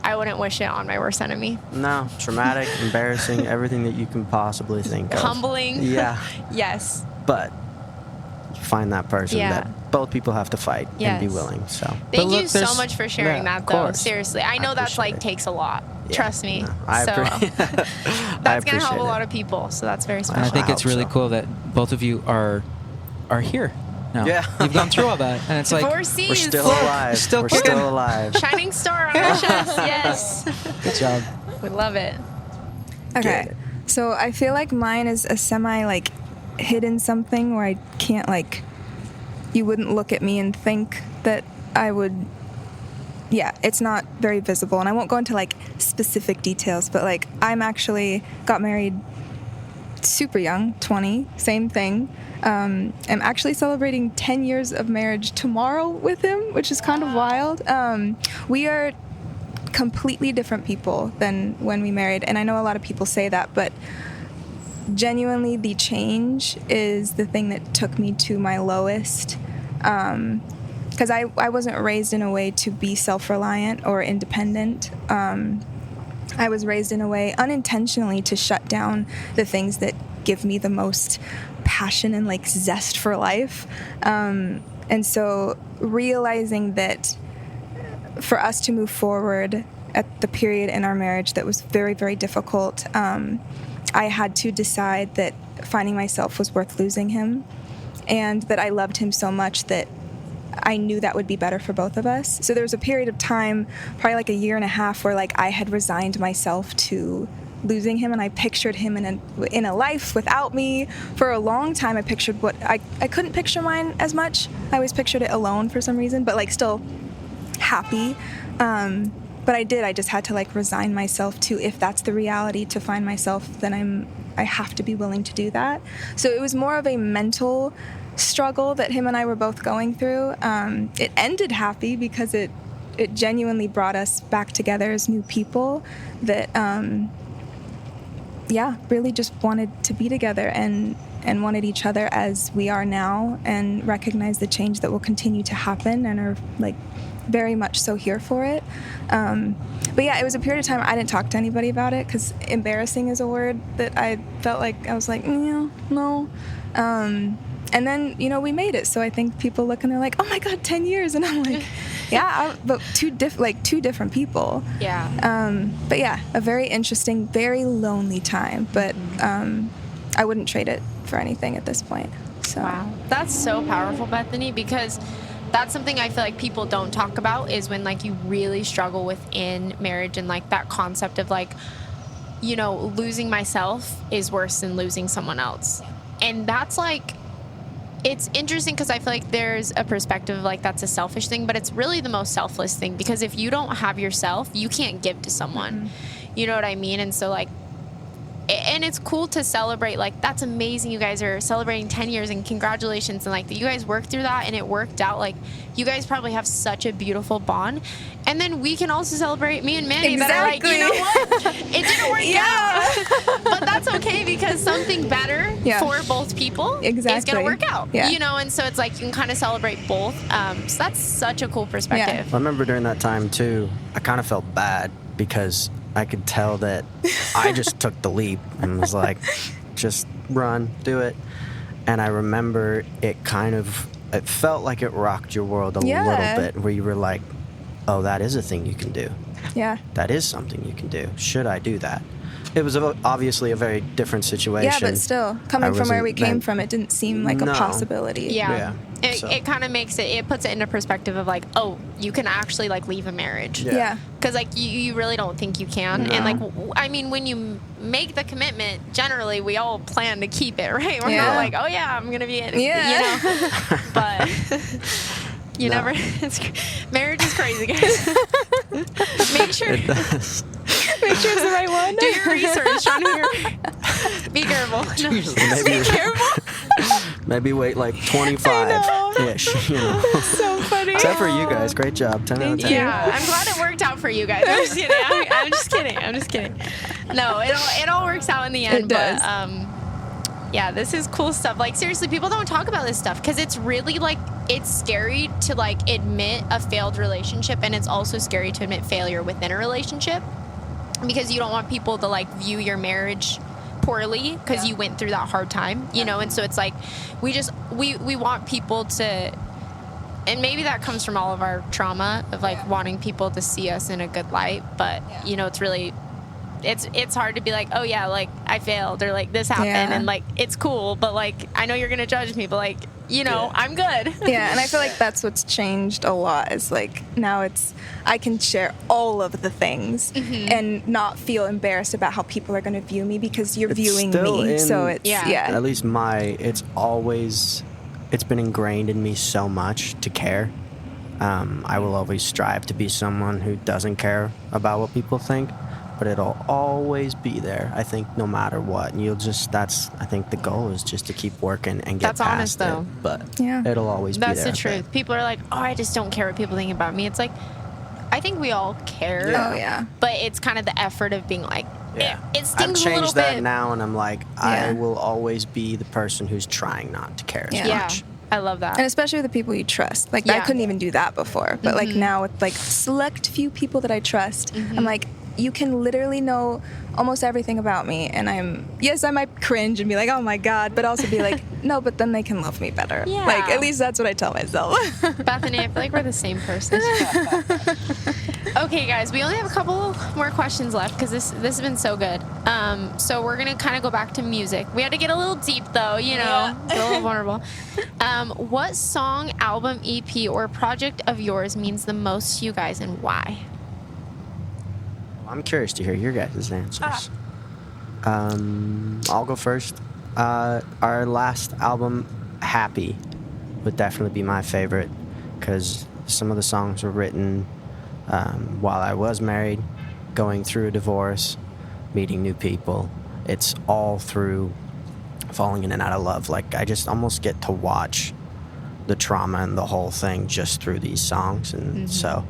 I wouldn't wish it on my worst enemy. No, traumatic, embarrassing, everything that you can possibly think of. Humbling. Yeah. Yes. But you find that person Yeah. that both people have to fight and be Yes. willing. So Thank look, you so there's- much for sharing Yeah, that, of though. course. Seriously. I know that's appreciate like it. takes a lot. Yeah, Trust me. no, I so appreciate that's going to help a lot of people. So that's very And special. I think I it's hope really so. cool that both of you are here now. Yeah. You've gone through all that, and it's like, Divorcees. we're still alive. Still we're kicking. still alive. Shining star on our chest. Yes. good job. We love it. Okay. it. So I feel like mine is a semi like hidden something where I can't like, you wouldn't look at me and think that I would. Yeah, it's not very visible, and I won't go into like specific details, but like I'm actually got married super young, 20, same thing. I'm actually celebrating 10 years of marriage tomorrow with him, which is kind of wild. We are completely different people than when we married, and I know a lot of people say that, but genuinely the change is the thing that took me to my lowest, because I wasn't raised in a way to be self-reliant or independent. I was raised in a way unintentionally to shut down the things that give me the most passion and like zest for life, and so realizing that for us to move forward at the period in our marriage that was very, very difficult, I had to decide that finding myself was worth losing him, and that I loved him so much that I knew that would be better for both of us. So there was a period of time, probably like a year and a half, where like I had resigned myself to losing him, and I pictured him in a life without me. For a long time, I pictured what I couldn't picture mine as much. I always pictured it alone for some reason, but like still happy. But I just had to like resign myself to, if that's the reality to find myself, then I have to be willing to do that. So it was more of a mental struggle that him and I were both going through. It ended happy because it genuinely brought us back together as new people that really just wanted to be together and wanted each other as we are now, and recognize the change that will continue to happen, and are like very much so here for it. But yeah, it was a period of time I didn't talk to anybody about it, because embarrassing is a word that I felt like I was like, yeah, no. And then, we made it. So I think people look and they're like, oh my God, 10 years. And I'm like, yeah, but two different people. Yeah. But yeah, a very interesting, very lonely time. But I wouldn't trade it for anything at this point. So. Wow. That's so powerful, Bethany, because that's something I feel like people don't talk about, is when like you really struggle within marriage, and like that concept of like, losing myself is worse than losing someone else. And that's like, it's interesting because I feel like there's a perspective of like that's a selfish thing, but it's really the most selfless thing, because if you don't have yourself, you can't give to someone. Mm-hmm. You know what I mean? And so like, and it's cool to celebrate, like that's amazing, you guys are celebrating 10 years and congratulations, and like that you guys worked through that and it worked out. Like you guys probably have such a beautiful bond, and then we can also celebrate me and Manny that are like, you know what, it didn't work out, but that's okay, because something better Yeah. for both people is Exactly. going to work out. Yeah. You know, and so it's like you can kind of celebrate both. So that's such a cool perspective. I remember during that time too, I kind of felt bad because I could tell that I just took the leap and was like, just run, do it. And I remember it felt like it rocked your world a Yeah. little bit, where you were like, oh, that is a thing you can do. Yeah. That is something you can do. Should I do that? It was obviously a very different situation. Yeah, but still, coming from where we came wasn't from, it didn't seem like a No. possibility. Yeah. Yeah, It, so. it kind of it puts it into perspective of like, oh, you can actually like leave a marriage. Yeah. Yeah. Because like you really don't think you can. No. And like, I mean, when you make the commitment, generally we all plan to keep it, right? We're Yeah. not like, oh yeah, I'm going to be in it. Yeah. You know? But you No. never, marriage is crazy, guys. Make sure. It does. Make sure it's the right one. Do your research on who you're. Be careful. No. Maybe- Be careful. Maybe wait like 25-ish, you know. So funny. Except for you guys. Great job. 10 out of 10. Yeah, I'm glad it worked out for you guys. I'm just kidding. I'm just kidding. I'm just kidding. No, it all works out in the end. It does. But yeah, this is cool stuff. Like seriously, people don't talk about this stuff because it's really like it's scary to like admit a failed relationship, and it's also scary to admit failure within a relationship because you don't want people to like view your marriage poorly because you went through that hard time, you know. And so it's like we want people to, and maybe that comes from all of our trauma of like wanting people to see us in a good light, but you know, it's really it's hard to be like, oh yeah, like I failed or like this happened and like it's cool, but like I know you're gonna judge me, but like, you know, I'm good. Yeah, and I feel like that's what's changed a lot is like now I can share all of the things and not feel embarrassed about how people are going to view me because you're It's viewing still me. in- So it's At least it's been ingrained in me so much to care. I will always strive to be someone who doesn't care about what people think, but it'll always be there, I think, no matter what. And I think the goal is just to keep working and get That's past honest, though. it. But Yeah. it'll always be That's there. the truth. People are like, oh, I just don't care what people think about me. It's like, I think we all care. Yeah. Oh, yeah. But it's kind of the effort of being like, Yeah. it I've stings a little changed that bit. now, and I'm like, I Yeah. will always be the person who's trying not to care as Yeah. Yeah, much. I love that. And especially with the people you trust. Like, I Yeah. couldn't even do that before. But, like, now with, like, select few people that I trust, I'm like, you can literally know almost everything about me. And I might cringe and be like, oh, my God. But also be like, no, but then they can love me better. Yeah. Like, at least that's what I tell myself. Bethany, I feel like we're the same person. Okay, guys, we only have a couple more questions left because this has been so good. So we're gonna kind of go back to music. We had to get a little deep, though, you know, get a little vulnerable. What song, album, EP, or project of yours means the most to you guys, and why? I'm curious to hear your guys' answers. I'll go first. Our last album, Happy, would definitely be my favorite because some of the songs were written while I was married, going through a divorce, meeting new people. It's all through falling in and out of love. Like, I just almost get to watch the trauma and the whole thing just through these songs. And so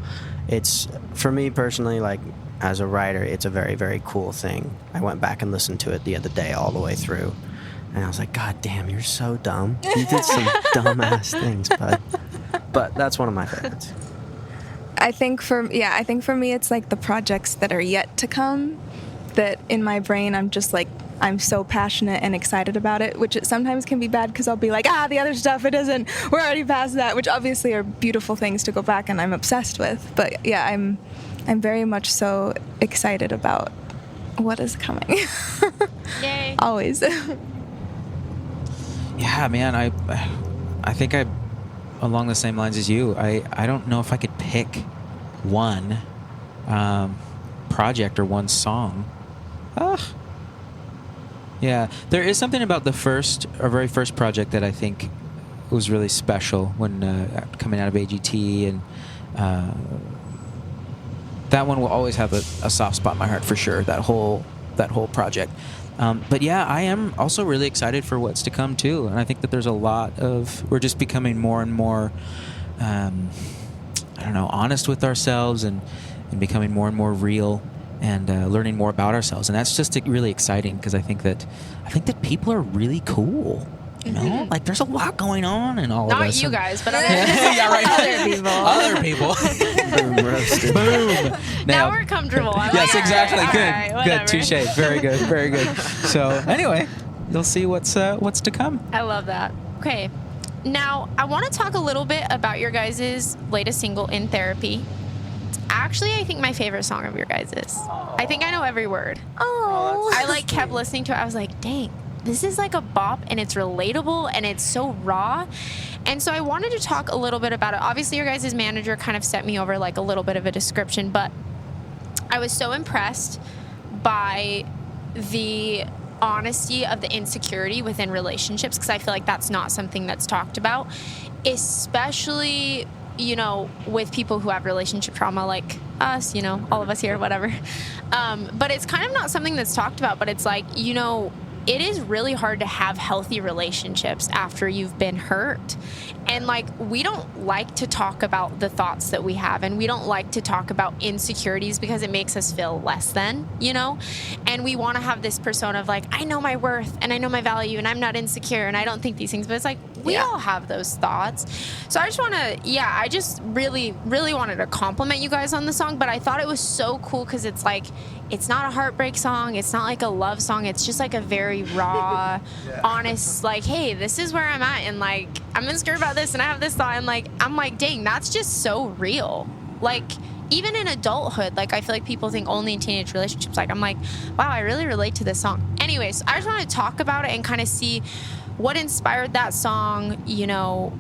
it's, for me personally, like, as a writer, it's a very, very cool thing. I went back and listened to it the other day all the way through, and I was like, God damn, you're so dumb. You did some dumb-ass things, bud. But that's one of my favorites. I think for me, it's like the projects that are yet to come that in my brain, I'm just like, I'm so passionate and excited about it, which it sometimes can be bad because I'll be like, the other stuff, it isn't. We're already past that, which obviously are beautiful things to go back and I'm obsessed with. But yeah, I'm very much so excited about what is coming. Yay. Always. Yeah, man, I think I'm along the same lines as you. I don't know if I could pick one project or one song. Yeah, there is something about our very first project that I think was really special when coming out of AGT, and that one will always have a soft spot in my heart for sure. That whole project. But yeah, I am also really excited for what's to come too, and I think that there's a lot of, we're just becoming more and more, honest with ourselves and becoming more and more real learning more about ourselves. And that's just really exciting because I think that people are really cool. You know, like there's a lot going on in all of us. Not you guys, but other Other people. Boom, roasted. Boom. Now we're comfortable. I Yes, like exactly. it. Good. All right, Good. whatever. Touche. Very good. Very good. So anyway, you'll see what's to come. I love that. Okay. Now, I want to talk a little bit about your guys' latest single, In Therapy. It's actually, I think, my favorite song of your guys'. I think I know every word. Oh. I like kept listening to it. I was like, dang, this is like a bop and it's relatable and it's so raw. And so I wanted to talk a little bit about it. Obviously, your guys' manager kind of sent me over like a little bit of a description, but I was so impressed by the honesty of the insecurity within relationships, because I feel like that's not something that's talked about, especially, you know, with people who have relationship trauma like us, you know, all of us here, whatever. But it's kind of not something that's talked about, but it's like, you know, it is really hard to have healthy relationships after you've been hurt. And like, we don't like to talk about the thoughts that we have, and we don't like to talk about insecurities because it makes us feel less than, you know? And we want to have this persona of like, I know my worth and I know my value and I'm not insecure and I don't think these things, but it's like, we all have those thoughts. So I just want to, I just really, really wanted to compliment you guys on the song, but I thought it was so cool because it's like, it's not a heartbreak song. It's not like a love song. It's just like a very raw, honest, like, hey, this is where I'm at. And like, I'm insecure about this and I have this thought. And like, I'm like, dang, that's just so real. Like, even in adulthood, like, I feel like people think only in teenage relationships. Like, I'm like, wow, I really relate to this song. Anyways, I just want to talk about it and kind of see what inspired that song. You know,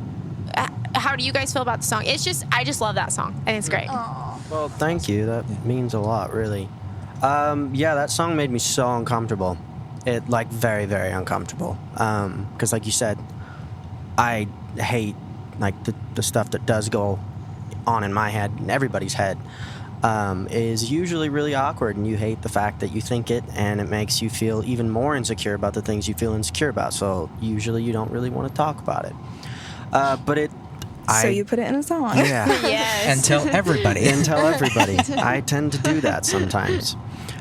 how do you guys feel about the song? It's just, I just love that song. And it's great. Well, thank you. That means a lot, really. That song made me so uncomfortable. It, like, very, very uncomfortable. Because, like you said, I hate, like, the stuff that does go on in my head and everybody's head is usually really awkward, and you hate the fact that you think it, and it makes you feel even more insecure about the things you feel insecure about. So usually you don't really want to talk about it. So you put it in a song. Yeah. Yes. And tell everybody. And tell everybody. I tend to do that sometimes.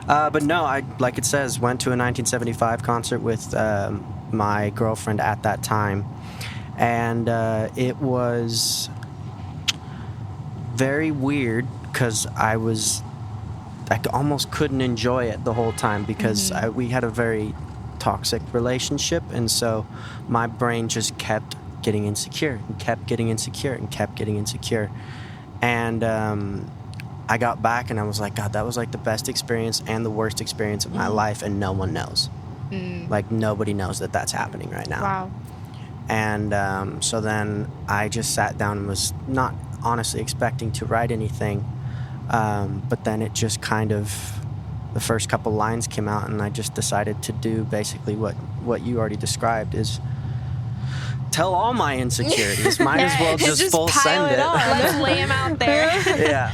But no, I, like it says, went to a 1975 concert with my girlfriend at that time. And it was very weird because I almost couldn't enjoy it the whole time because we had a very toxic relationship. And so my brain just kept getting insecure and kept getting insecure and kept getting insecure. And I got back and I was like, God, that was like the best experience and the worst experience of my life, and no one knows. Like, nobody knows that that's happening right now. Wow. And so then I just sat down and was not honestly expecting to write anything, but then it just kind of, the first couple lines came out, and I just decided to do basically what you already described, is tell all my insecurities. Might as well just full pile send it it. on. Let's lay him out there. Yeah.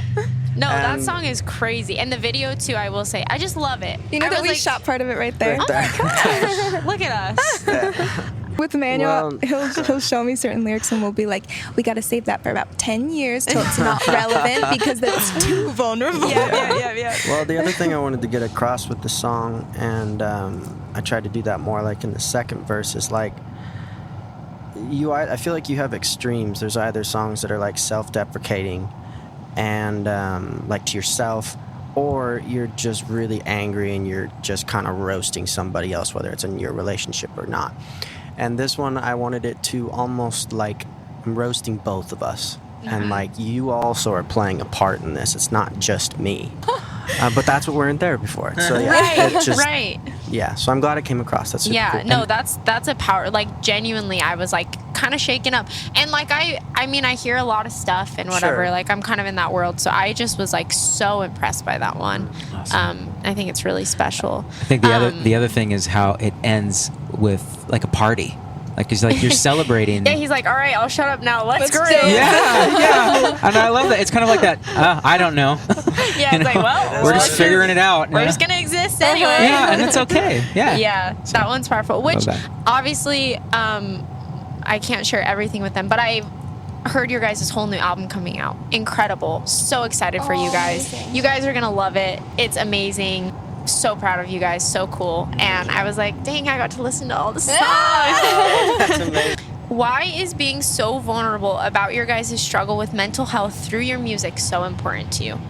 No, that And- song is crazy. And the video, too, I will say, I just love it. You know I that was we shot part of it right there. Right there. Look at us. With Manuel, Well- he'll show me certain lyrics and we'll be like, we got to save that for about 10 years till it's not relevant because that's too vulnerable. Yeah. Well, the other thing I wanted to get across with the song, and I tried to do that more like in the second verse, is like, I feel like you have extremes. There's either songs that are like self-deprecating and like to yourself, or you're just really angry and you're just kind of roasting somebody else, whether it's in your relationship or not. And this one, I wanted it to almost like, I'm roasting both of us. And like, you also are playing a part in this. It's not just me. But that's what we're in therapy for. So yeah, it just, Right. yeah. So I'm glad it came across. That's super cool. No, that's a power. Like, genuinely, I was like kind of shaken up. And like, I mean, I hear a lot of stuff and whatever. Sure. Like, I'm kind of in that world. So I just was like so impressed by that one. Awesome. I think it's really special. I think the other thing is how it ends with like a party. Like, it's like you're celebrating. Yeah, he's like, all right, I'll shut up now. Let's go. Yeah. And I love that. It's kind of like that, I don't know. Yeah, it's like, well, we're just figuring it out. We're just going to exist anyway. Yeah, and it's okay. Yeah. Yeah, that one's powerful. Which, that. obviously, I can't share everything with them, but I heard your guys' whole new album coming out. Incredible. So excited for you guys. You guys are going to love it. It's amazing. So proud of you guys. So cool. And I was like, dang, I got to listen to all the songs. That's amazing. Why is being so vulnerable about your guys' struggle with mental health through your music so important to you?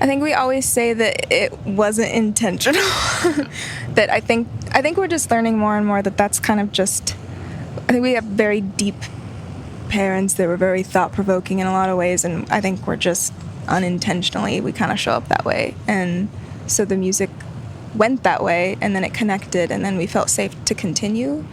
I think we always say that it wasn't intentional. That I think we're just learning more and more that that's kind of just. I think we have very deep parents that were very thought-provoking in a lot of ways, and I think we're just unintentionally we kind of show up that way, and so the music went that way, and then it connected, and then we felt safe to continue.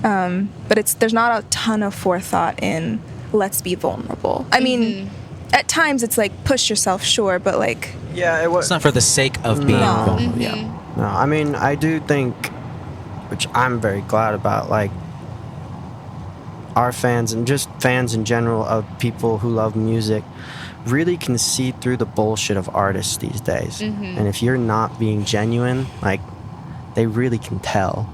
But there's not a ton of forethought in let's be vulnerable. I mean, at times it's like push yourself, sure, but like Yeah, It's not for the sake of being No. vulnerable. Yeah. No, I mean, I do think, which I'm very glad about, like, our fans and just fans in general of people who love music really can see through the bullshit of artists these days. And if you're not being genuine, like, they really can tell.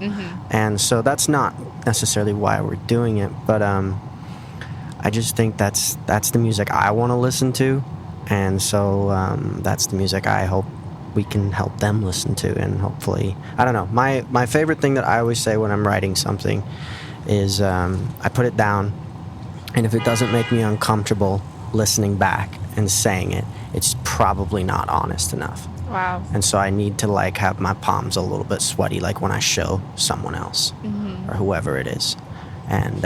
And so that's not necessarily why we're doing it, but I just think that's the music I want to listen to, and so that's the music I hope we can help them listen to, and hopefully, I don't know. My favorite thing that I always say when I'm writing something is I put it down, and if it doesn't make me uncomfortable listening back and saying it, it's probably not honest enough. Wow. And so I need to like have my palms a little bit sweaty, like when I show someone else or whoever it is. And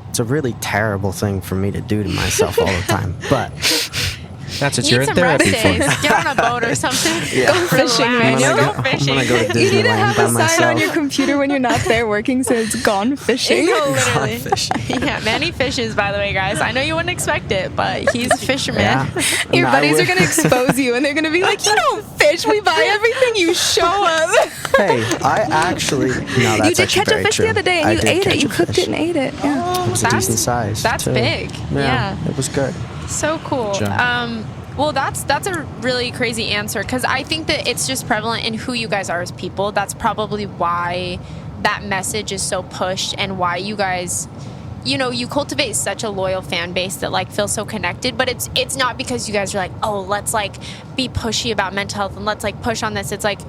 it's a really terrible thing for me to do to myself all the time. But That's what Need you're in some rest therapy days. for. Get on a boat or something. Yeah. Go fishing, Relax. man. Go fishing. I'm gonna go to you need to Disneyland have by a sign myself. on your computer when you're not there working, so it's gone fishing. No, literally. Gone fishing. Yeah, Manny fishes, by the way, guys. I know you wouldn't expect it, but he's a fisherman. Yeah. Your And I buddies would- are going to expose you, and they're going to be like, you don't fish. We buy everything you show us. Hey, I actually. No, that's You did actually catch a very fish true. the other day, and I you did ate catch it. You a cooked fish. it and ate it. Yeah. It was a decent size. That's too. big. Yeah. It was good. So cool. Job. Well, that's a really crazy answer, because I think that it's just prevalent in who you guys are as people. That's probably why that message is so pushed, and why you guys, you know, you cultivate such a loyal fan base that like feels so connected. But it's not because you guys are like, oh, let's like be pushy about mental health and let's like push on this. It's like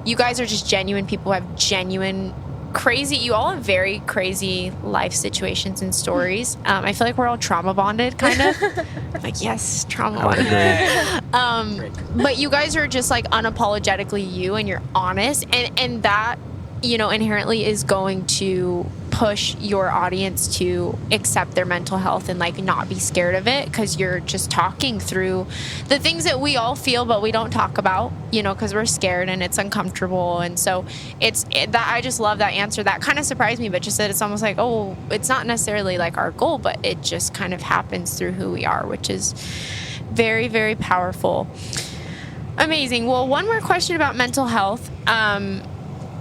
you guys are just genuine people who have genuine crazy, you all have very crazy life situations and stories. I feel like we're all trauma bonded, kind of. Like, yes, trauma I would bonded. agree. But you guys are just like unapologetically you, and you're honest, and that, you know, inherently is going to push your audience to accept their mental health and like not be scared of it, because you're just talking through the things that we all feel but we don't talk about, you know, because we're scared and it's uncomfortable. And so that I just love that answer. That kind of surprised me, but just that it's almost like, oh, it's not necessarily like our goal, but it just kind of happens through who we are, which is very, very powerful. Amazing. Well, one more question about mental health.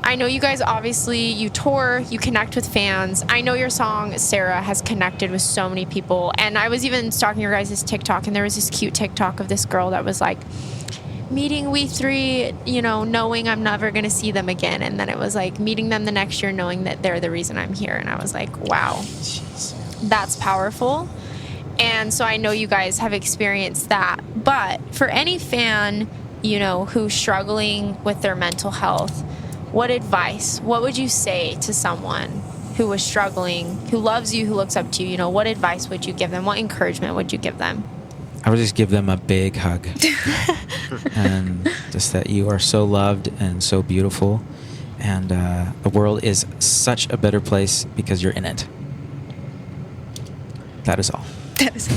I know you guys, obviously, you tour, you connect with fans. I know your song, Sarah, has connected with so many people. And I was even stalking your guys' TikTok, and there was this cute TikTok of this girl that was like, meeting we three, you know, knowing I'm never going to see them again. And then it was like meeting them the next year, knowing that they're the reason I'm here. And I was like, wow, that's powerful. And so I know you guys have experienced that. But for any fan, you know, who's struggling with their mental health, what would you say to someone who was struggling, who loves you, who looks up to you? You know, what advice would you give them? What encouragement would you give them? I would just give them a big hug. And just that you are so loved and so beautiful. And the world is such a better place because you're in it. That is all. That is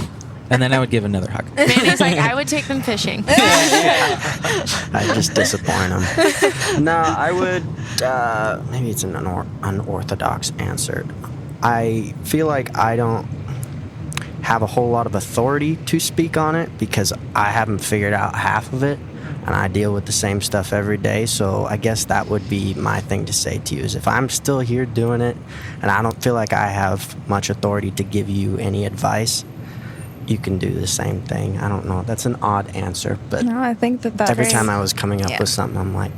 And then I would give another hug. Manny's like, I would take them fishing. I just disappoint them. No, I would. Maybe it's an unorthodox answer. I feel like I don't have a whole lot of authority to speak on it because I haven't figured out half of it, and I deal with the same stuff every day. So I guess that would be my thing to say to you: is if I'm still here doing it, and I don't feel like I have much authority to give you any advice, you can do the same thing. I don't know. That's an odd answer, but No, I think that's every great. time I was coming up Yeah. with something, I'm like,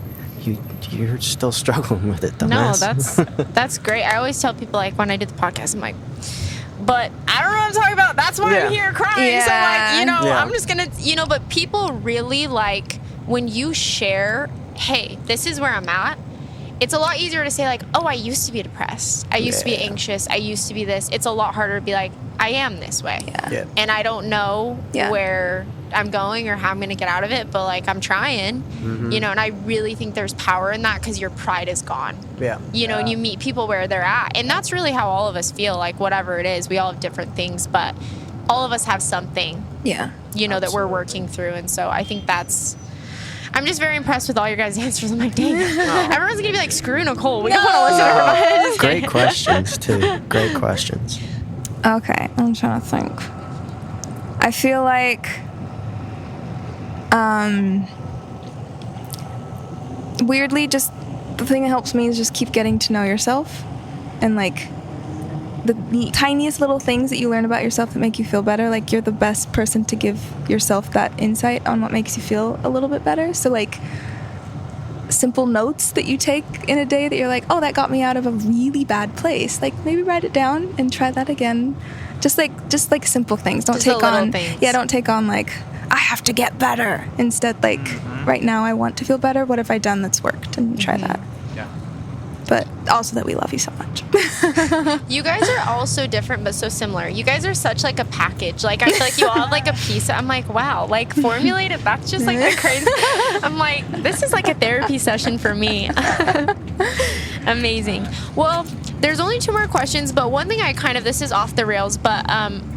you're still struggling with it, No, dumbass. that's great. I always tell people, like, when I do the podcast, I'm like, but I don't know what I'm talking about. That's why I'm here crying. Yeah. So, like, you know, Yeah. I'm just going to, you know, but people really like when you share, hey, this is where I'm at. It's a lot easier to say, like, oh, I used to be depressed. I used to be anxious. I used to be this. It's a lot harder to be like, I am this way. Yeah. And I don't know where I'm going or how I'm going to get out of it, but, like, I'm trying, you know, and I really think there's power in that because your pride is gone. Yeah. You know, and you meet people where they're at. And that's really how all of us feel, like, whatever it is. We all have different things, but all of us have something, you know, that we're working through. And so I think that's... I'm just very impressed with all your guys' answers. I'm like, dang, everyone's going to be like, screw Nicole. We don't want to listen to her. Great questions, too. Great questions. Okay, I'm trying to think. I feel like weirdly, just the thing that helps me is just keep getting to know yourself, and like the tiniest little things that you learn about yourself that make you feel better. Like, you're the best person to give yourself that insight on what makes you feel a little bit better. So, like, simple notes that you take in a day that you're like, oh, that got me out of a really bad place. Like, maybe write it down and try that again. Just like simple things. Don't Just the take little on things. don't take on like, I have to get better. Instead, like, right now I want to feel better. What have I done that's worked? And try that. Yeah. But also that we love you so much. You guys are all so different but so similar. You guys are such like a package. Like, I feel like you all have like a piece. I'm like, wow, like formulated. That's just like the crazy. I'm like, this is like a therapy session for me. Amazing. Well, there's only 2 more questions, but one thing this is off the rails, but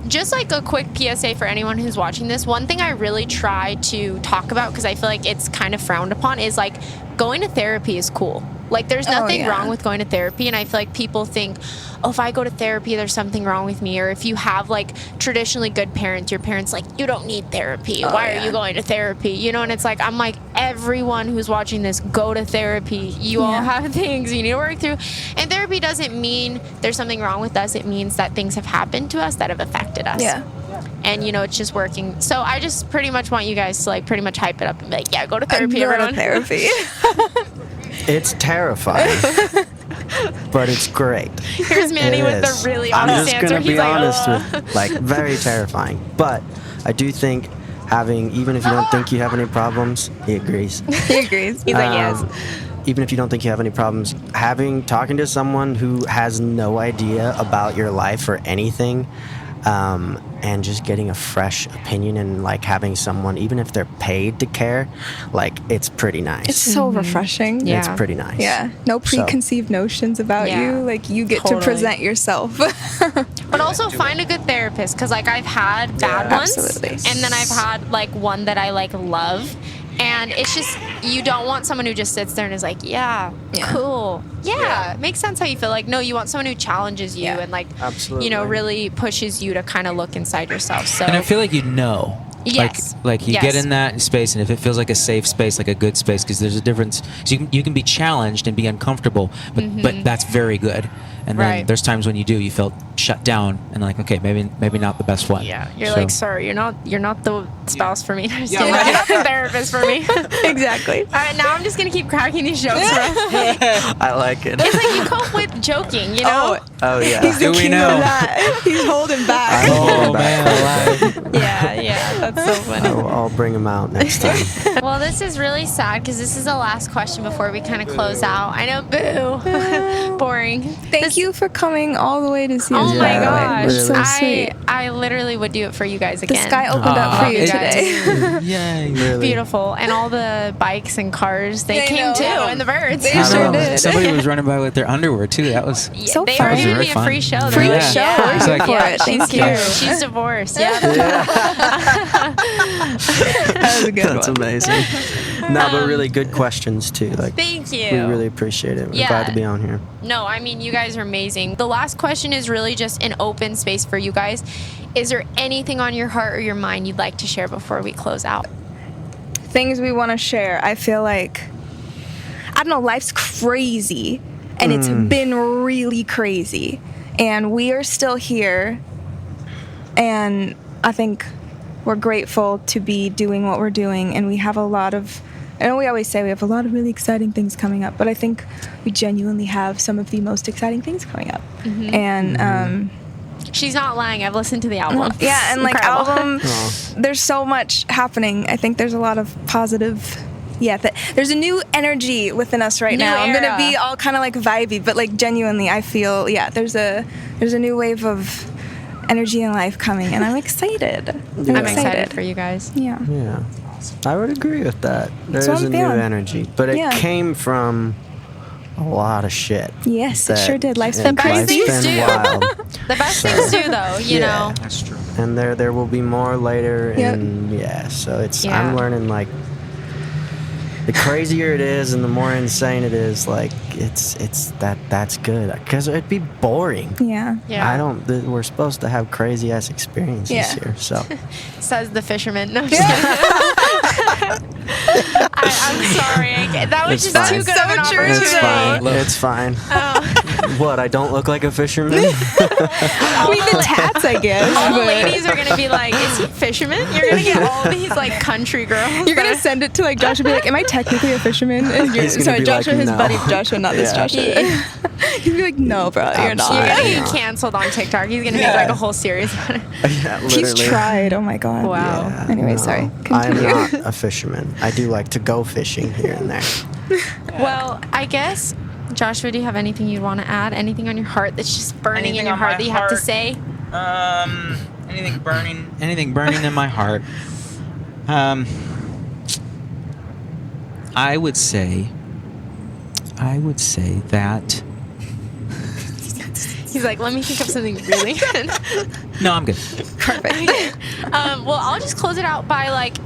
just like a quick PSA for anyone who's watching this, one thing I really try to talk about, because I feel like it's kind of frowned upon, is like going to therapy is cool. Like, there's nothing wrong with going to therapy, and I feel like people think, oh, if I go to therapy, there's something wrong with me. Or if you have, like, traditionally good parents, your parents, like, you don't need therapy. Why are you going to therapy? You know, and it's like, I'm like, everyone who's watching this, go to therapy. You all have things you need to work through. And therapy doesn't mean there's something wrong with us. It means that things have happened to us that have affected us. Yeah. And, you know, it's just working. So I just pretty much want you guys to, like, pretty much hype it up and be like, yeah, go to therapy, Go to everyone. therapy. It's terrifying, but it's great. Here's Manny It with is. the really I'm honest just answer. gonna be He's like, honest "Ugh." with, like, very terrifying. But I do think having, even if you don't think you have any problems, he agrees. He agrees. He's like, yes. Even if you don't think you have any problems, talking to someone who has no idea about your life or anything, and just getting a fresh opinion and, like, having someone, even if they're paid to care, like, it's pretty nice. It's so refreshing. Yeah. It's pretty nice. Yeah. No So- preconceived notions about Yeah. you. Like, you get Totally. to present yourself. But also find a good therapist, because, like, I've had bad ones. Absolutely. And then I've had, like, one that I, like, love. And it's just, you don't want someone who just sits there and is like, yeah. Cool. Yeah, makes sense how you feel. Like, no, you want someone who challenges you and, like, Absolutely. you know, really pushes you to kind of look inside yourself. So, And I feel like you know. Yes. Like you Yes. get in that space, and if it feels like a safe space, like a good space, because there's a difference. So you can be challenged and be uncomfortable, but that's very good. And then Right. there's times when you felt shut down, and like, okay, maybe not the best one. yeah, you're So- like, sorry, you're not the spouse for me. Just Yeah, kidding. right. You're not the therapist for me. Exactly. All right, now I'm just going to keep cracking these jokes. I like it. It's like you cope with joking, you know? Oh, yeah. He's the Do we king know? of that. He's holding back. Oh man, alive. Yeah, that's so funny. I'll bring him out next time. Well, this is really sad because this is the last question before we kind of close out. I know, boo. Boring. Thank you for coming all the way to see us. Oh by my the way. gosh. That's so sweet. I literally would do it for you guys The again. sky opened up for you it today. Yay. Really. Beautiful. And all the bikes and cars, they I came know. too. And the birds. They I sure know. did. Somebody was running by with their underwear too. That was Yeah, So they fun. were That was giving very me a fun. free show. Free They're show. Yeah. It's like- for it. She's Thank cute. you. She's divorced. Yeah. That was a good That's one. amazing. No, but really good questions too. Like, Thank you. we really appreciate it. We're Yeah. glad to be on here. No, I mean, you guys are amazing. The last question is really just an open space for you guys. Is there anything on your heart or your mind you'd like to share before we close out? Things we want to share. I feel like, I don't know, life's crazy, and it's been really crazy, and we are still here, and I think we're grateful to be doing what we're doing, and we have a lot of, I know we always say we have a lot of really exciting things coming up, but I think we genuinely have some of the most exciting things coming up. And She's not lying. I've listened to the album. Yeah, and like Incredible. album, Oh. there's so much happening. I think there's a lot of positive. Yeah, there's a new energy within us right New now. I'm era. gonna be all kind of like vibey, but like genuinely, I feel there's a new wave of energy in life coming, and I'm excited. I'm excited for you guys. Yeah. Yeah, I would agree with that. There's what I'm a new feeling. energy, but it Yeah. came from a lot of shit. Yes, it that- sure did. Life's it- been best crazy. things been do. wild. The best So- things do, though, you Yeah. know. That's true. And there will be more later, Yep. and so it's Yeah. I'm learning like the crazier it is and the more insane it is, like that's good, because it'd be boring. Yeah. Yeah. I don't. We're supposed to have crazy ass experiences Yeah. here, so Says the fisherman. No, I'm just kidding. I'm sorry. That was It's just fine. too good of an So true. opportunity. it's fine. Look. It's fine. Oh. What? I don't look like a fisherman? I mean, the tats, I guess. All the but ladies are gonna be like, "Is he fisherman?" You're gonna get all these like country girls. You're gonna that- send it to like Joshua. Be like, "Am I technically a fisherman?" And you're, He's gonna sorry, be Joshua, like, his "No." buddy Joshua, not this Yeah. Joshua. He'd be like, "No, bro, you're not." You're gonna Absolutely. get canceled on TikTok. He's gonna make like a whole series on it. Yeah, He's literally. tried. Oh my god. Wow. Yeah, Anyway, no. sorry. I'm Continue. not a fisherman. I do like to go fishing here and there. Well, I guess, Joshua, do you have anything you'd want to add? Anything on your heart that's just burning Anything in your on heart my that you have to heart? say? Anything burning in my heart. I would say that. He's like, let me think of something really good. No, I'm good. Perfect. Well, I'll just close it out by like,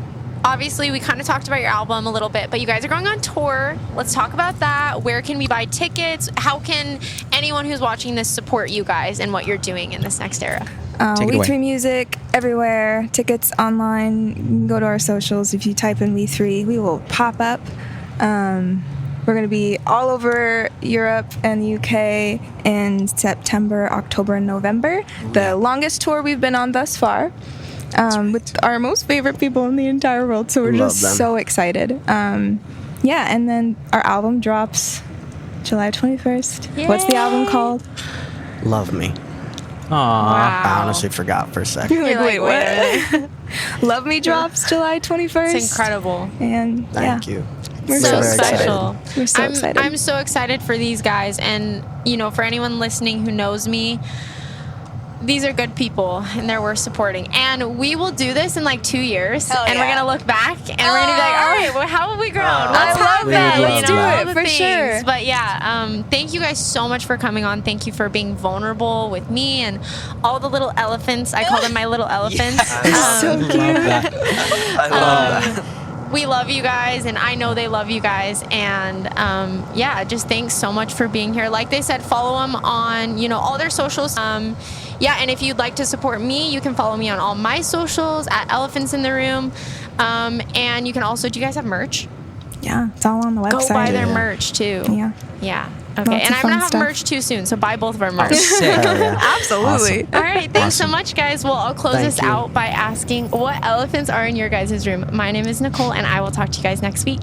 obviously, we kind of talked about your album a little bit, but you guys are going on tour. Let's talk about that. Where can we buy tickets? How can anyone who's watching this support you guys and what you're doing in this next era? Take it away. We3 Music everywhere. Tickets online. You can go to our socials. If you type in We3, we will pop up. We're going to be all over Europe and the UK in September, October, and November. The longest tour we've been on thus far. With our most favorite people in the entire world. So we're Love just them. so excited. And then our album drops July 21st. What's the album Yay. called? Love me. Aww. I honestly forgot for a second. You're like, You're like, wait, wait what? Love Me drops July 21st. It's incredible. And Thank you. We're So Very excited. special. We're so excited. I'm so excited for these guys, and for anyone listening who knows me, these are good people and they're worth supporting. And we will do this in like 2 years, Hell and we're yeah. gonna look back and we're gonna be like, all right, well, how have we grown? I What's love happened? that. Let's do all it, the for things. sure. But yeah, thank you guys so much for coming on. Thank you for being vulnerable with me and all the little elephants. I call them my little elephants. so cute. Love that. I love that. We love you guys, and I know they love you guys. And just thanks so much for being here. Like they said, follow them on all their socials. And if you'd like to support me, you can follow me on all my socials at Elephants in the Room. And you can also, do you guys have merch? Yeah, it's all on the website. Go buy their Yeah. merch too. Yeah. Yeah. Okay. Lots And of I'm gonna fun have stuff. merch too soon, so buy both of our merch. Sick. Hell yeah. Absolutely. All right, thanks so Awesome. much, guys. Well, I'll close Thank this you. out by asking what elephants are in your guys' room. My name is Nicole, and I will talk to you guys next week.